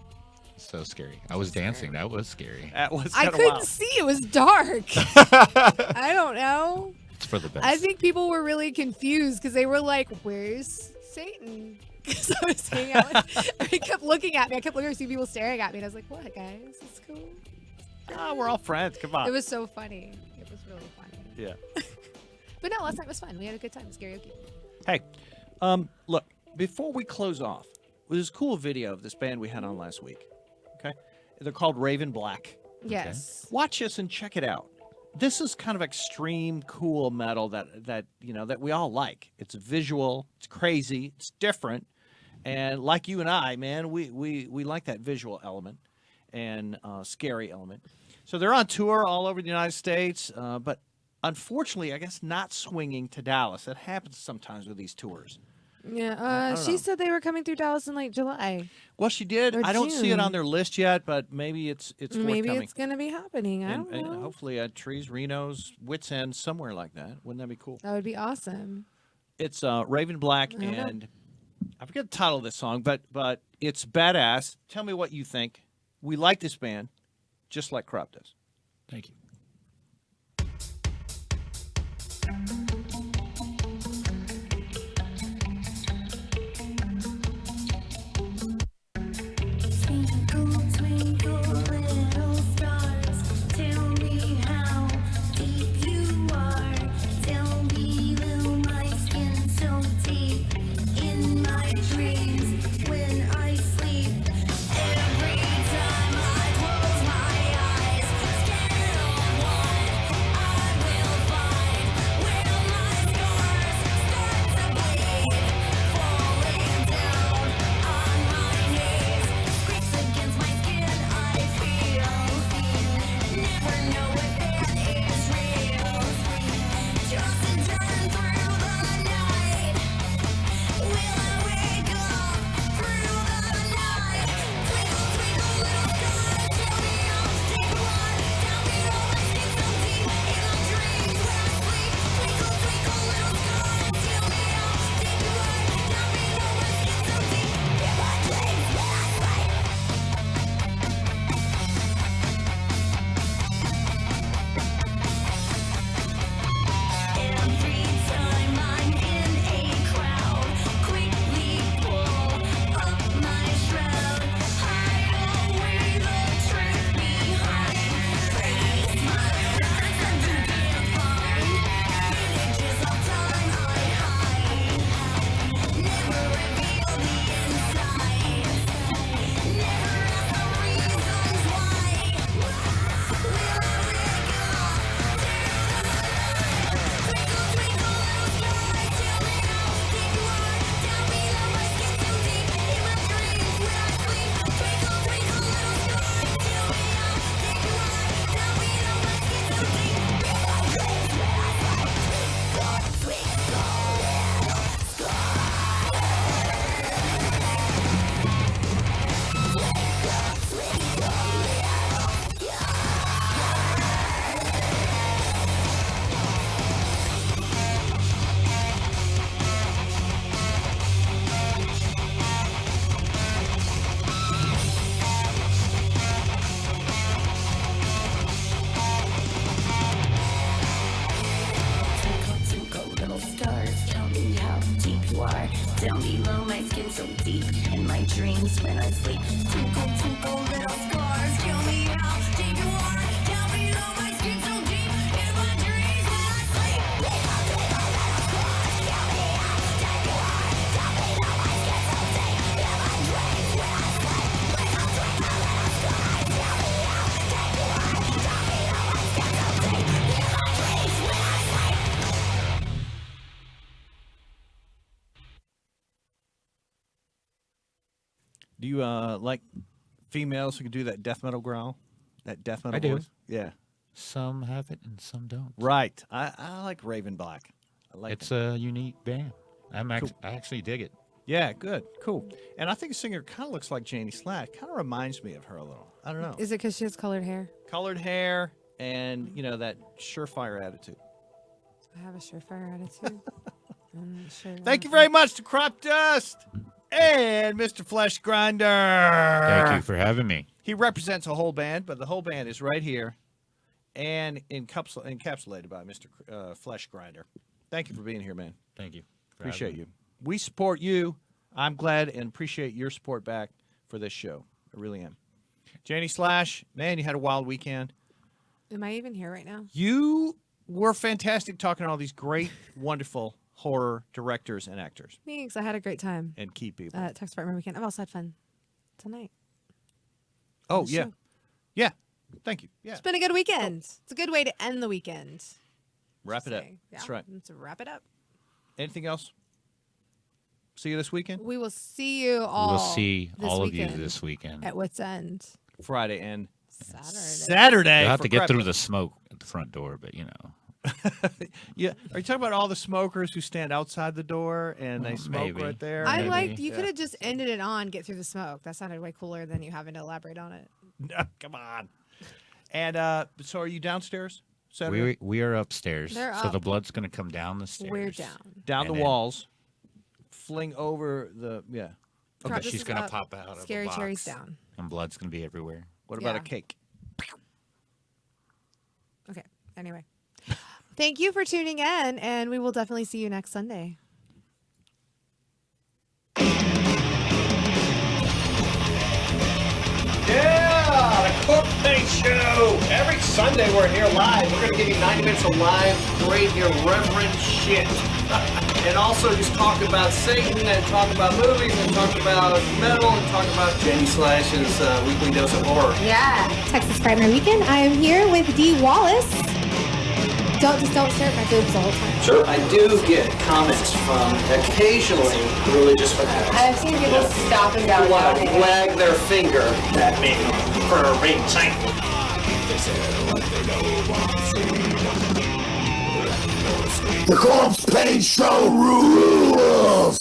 So scary. I was dancing. That was scary. That was I kind of couldn't wild. see. It was dark. I don't know. It's for the best. I think people were really confused because they were like, "Where's Satan?" Because I was hanging out. He kept looking at me. I kept looking to see people staring at me, and I was like, "What, guys? It's cool." We're all friends. Come on. It was so funny. It was really funny. Yeah. But no, last night was fun. We had a good time. It was karaoke. Hey, look, before we close off, there's this cool video of this band we had on last week. Okay? They're called Raven Black. Yes. Watch this and check it out. This is kind of extreme, cool metal that we all like. It's visual, it's crazy, it's different, and like you and I, man, we like that visual element and scary element. So they're on tour all over the United States, but unfortunately, I guess not swinging to Dallas. That happens sometimes with these tours. Yeah. don't She know. said they were coming through Dallas in like July. Well, she did. Or I don't see it on June. their list yet, but maybe it's Maybe forthcoming. it's gonna be happening. I don't and know. hopefully at Trees, Reno's, Wits End, somewhere like that. Wouldn't that be cool? That would be awesome. It's Raven Black, don't know. and I forget the title of this song, but it's badass. Tell me what you think. We like this band, just like Cropdust. Thank you. Twinkle, twinkle, little stars, tell me how deep you are. Tell me, will my skin so deep in my dreams when I sleep? Every time I close my eyes, scared of what I will find. Will my scars start to bleed, falling down on my knees? Creeps against my skin, I feel. Never know if it is real. Just a turn through the night. Will I wake up through the night? Twinkle, twinkle, little star, tell me how deep you are. Tell me all my skin so deep in my dreams when I sleep. Twinkle, twinkle, little star, tell me how deep you are. Tell me all my skin so deep in my dreams when I sleep. Every time I'm in a crowd, quickly pull up my shroud, hide away the truth behind. Pretty smiles that you can't find. Images of time I hide. Never reveal the inside. Never ask the reasons why. Will I wake up? Twinkle, twinkle, little star, tell me how deep you are. Tell me how my skin so deep in my dreams when I sleep. Twinkle, twinkle, little star, tell me how deep you are. Tell me how my skin so deep in my dreams when I sleep. Twinkle, twinkle, little Twinkle, twinkle, little stars, tell me how deep you are. Tell me low my skin so deep in my dreams when I sleep. Twinkle, twinkle, little stars, tell me how Do you like females who can do that death metal growl? That death metal I do. voice? Yeah. Some have it and some don't. Right. I like Raven Black. I like It's them. a unique band. I actually dig it. Yeah, good. Cool. And I think the singer kind of looks like Janie Slack. Kind of reminds me of her a little. I don't know. Is it because she has colored hair? Colored hair and, that surefire attitude. I have a surefire attitude. I'm not sure. Thank you very much to Cropdust and Mr. Fleshgrinder. Thank you for having me. He represents a whole band, but the whole band is right here and encapsulated by Mr. Fleshgrinder. Thank you for being here, man. Thank you. for Appreciate having me. you. We support you. I'm glad and appreciate your support back for this show. I really am. Janie Slash, man, you had a wild weekend. Am I even here right now? You were fantastic talking to all these great, wonderful horror directors and actors Thanks. I had a great time and key people. at Texas Frightmare weekend. I've also had fun tonight. Oh, the yeah. show. Yeah. Thank you. Yeah. It's been a good weekend. It's a good way to end the weekend. Wrap it up. Say. That's Yeah, right. Let's wrap it up. Anything else? See you this weekend? We will see you all. We'll see this all of weekend you this weekend. at Wits End. Friday and Saturday. Saturday. You'll have for to get crap- through the smoke at the front door, but Yeah. Are you talking about all the smokers who stand outside the door and they Well, smoke maybe. right there? I Maybe. liked. You Yeah. could have just ended it on "Get Through the Smoke." That sounded way cooler than you having to elaborate on it. No, come on. And so are you downstairs Saturday? we are upstairs, They're so the up. blood's going to come down the stairs. We're down. Down and the then- walls, fling over the, yeah. Okay, Cropdust she's is going to up. pop out of Scary a box, Cherry's down. and blood's going to be everywhere. What about a Yeah. cake? Okay. Anyway, thank you for tuning in, and we will definitely see you next Sunday. Yeah, the Corpsepaint Show. Every Sunday we're here live. We're going to give you 90 minutes of live, great, irreverent shit. And also just talk about Satan and talk about movies and talk about metal and talk about Jenny Slash's weekly dose of horror. Yeah, Texas Frightmare Weekend. I am here with Dee Wallace. Don't stare at my boobs the whole time. Sure, I do get comments from occasionally religious fanatics. I've seen people stop and go Want to down. wag their finger at me for being Satan. The Corpsepaint Show rules!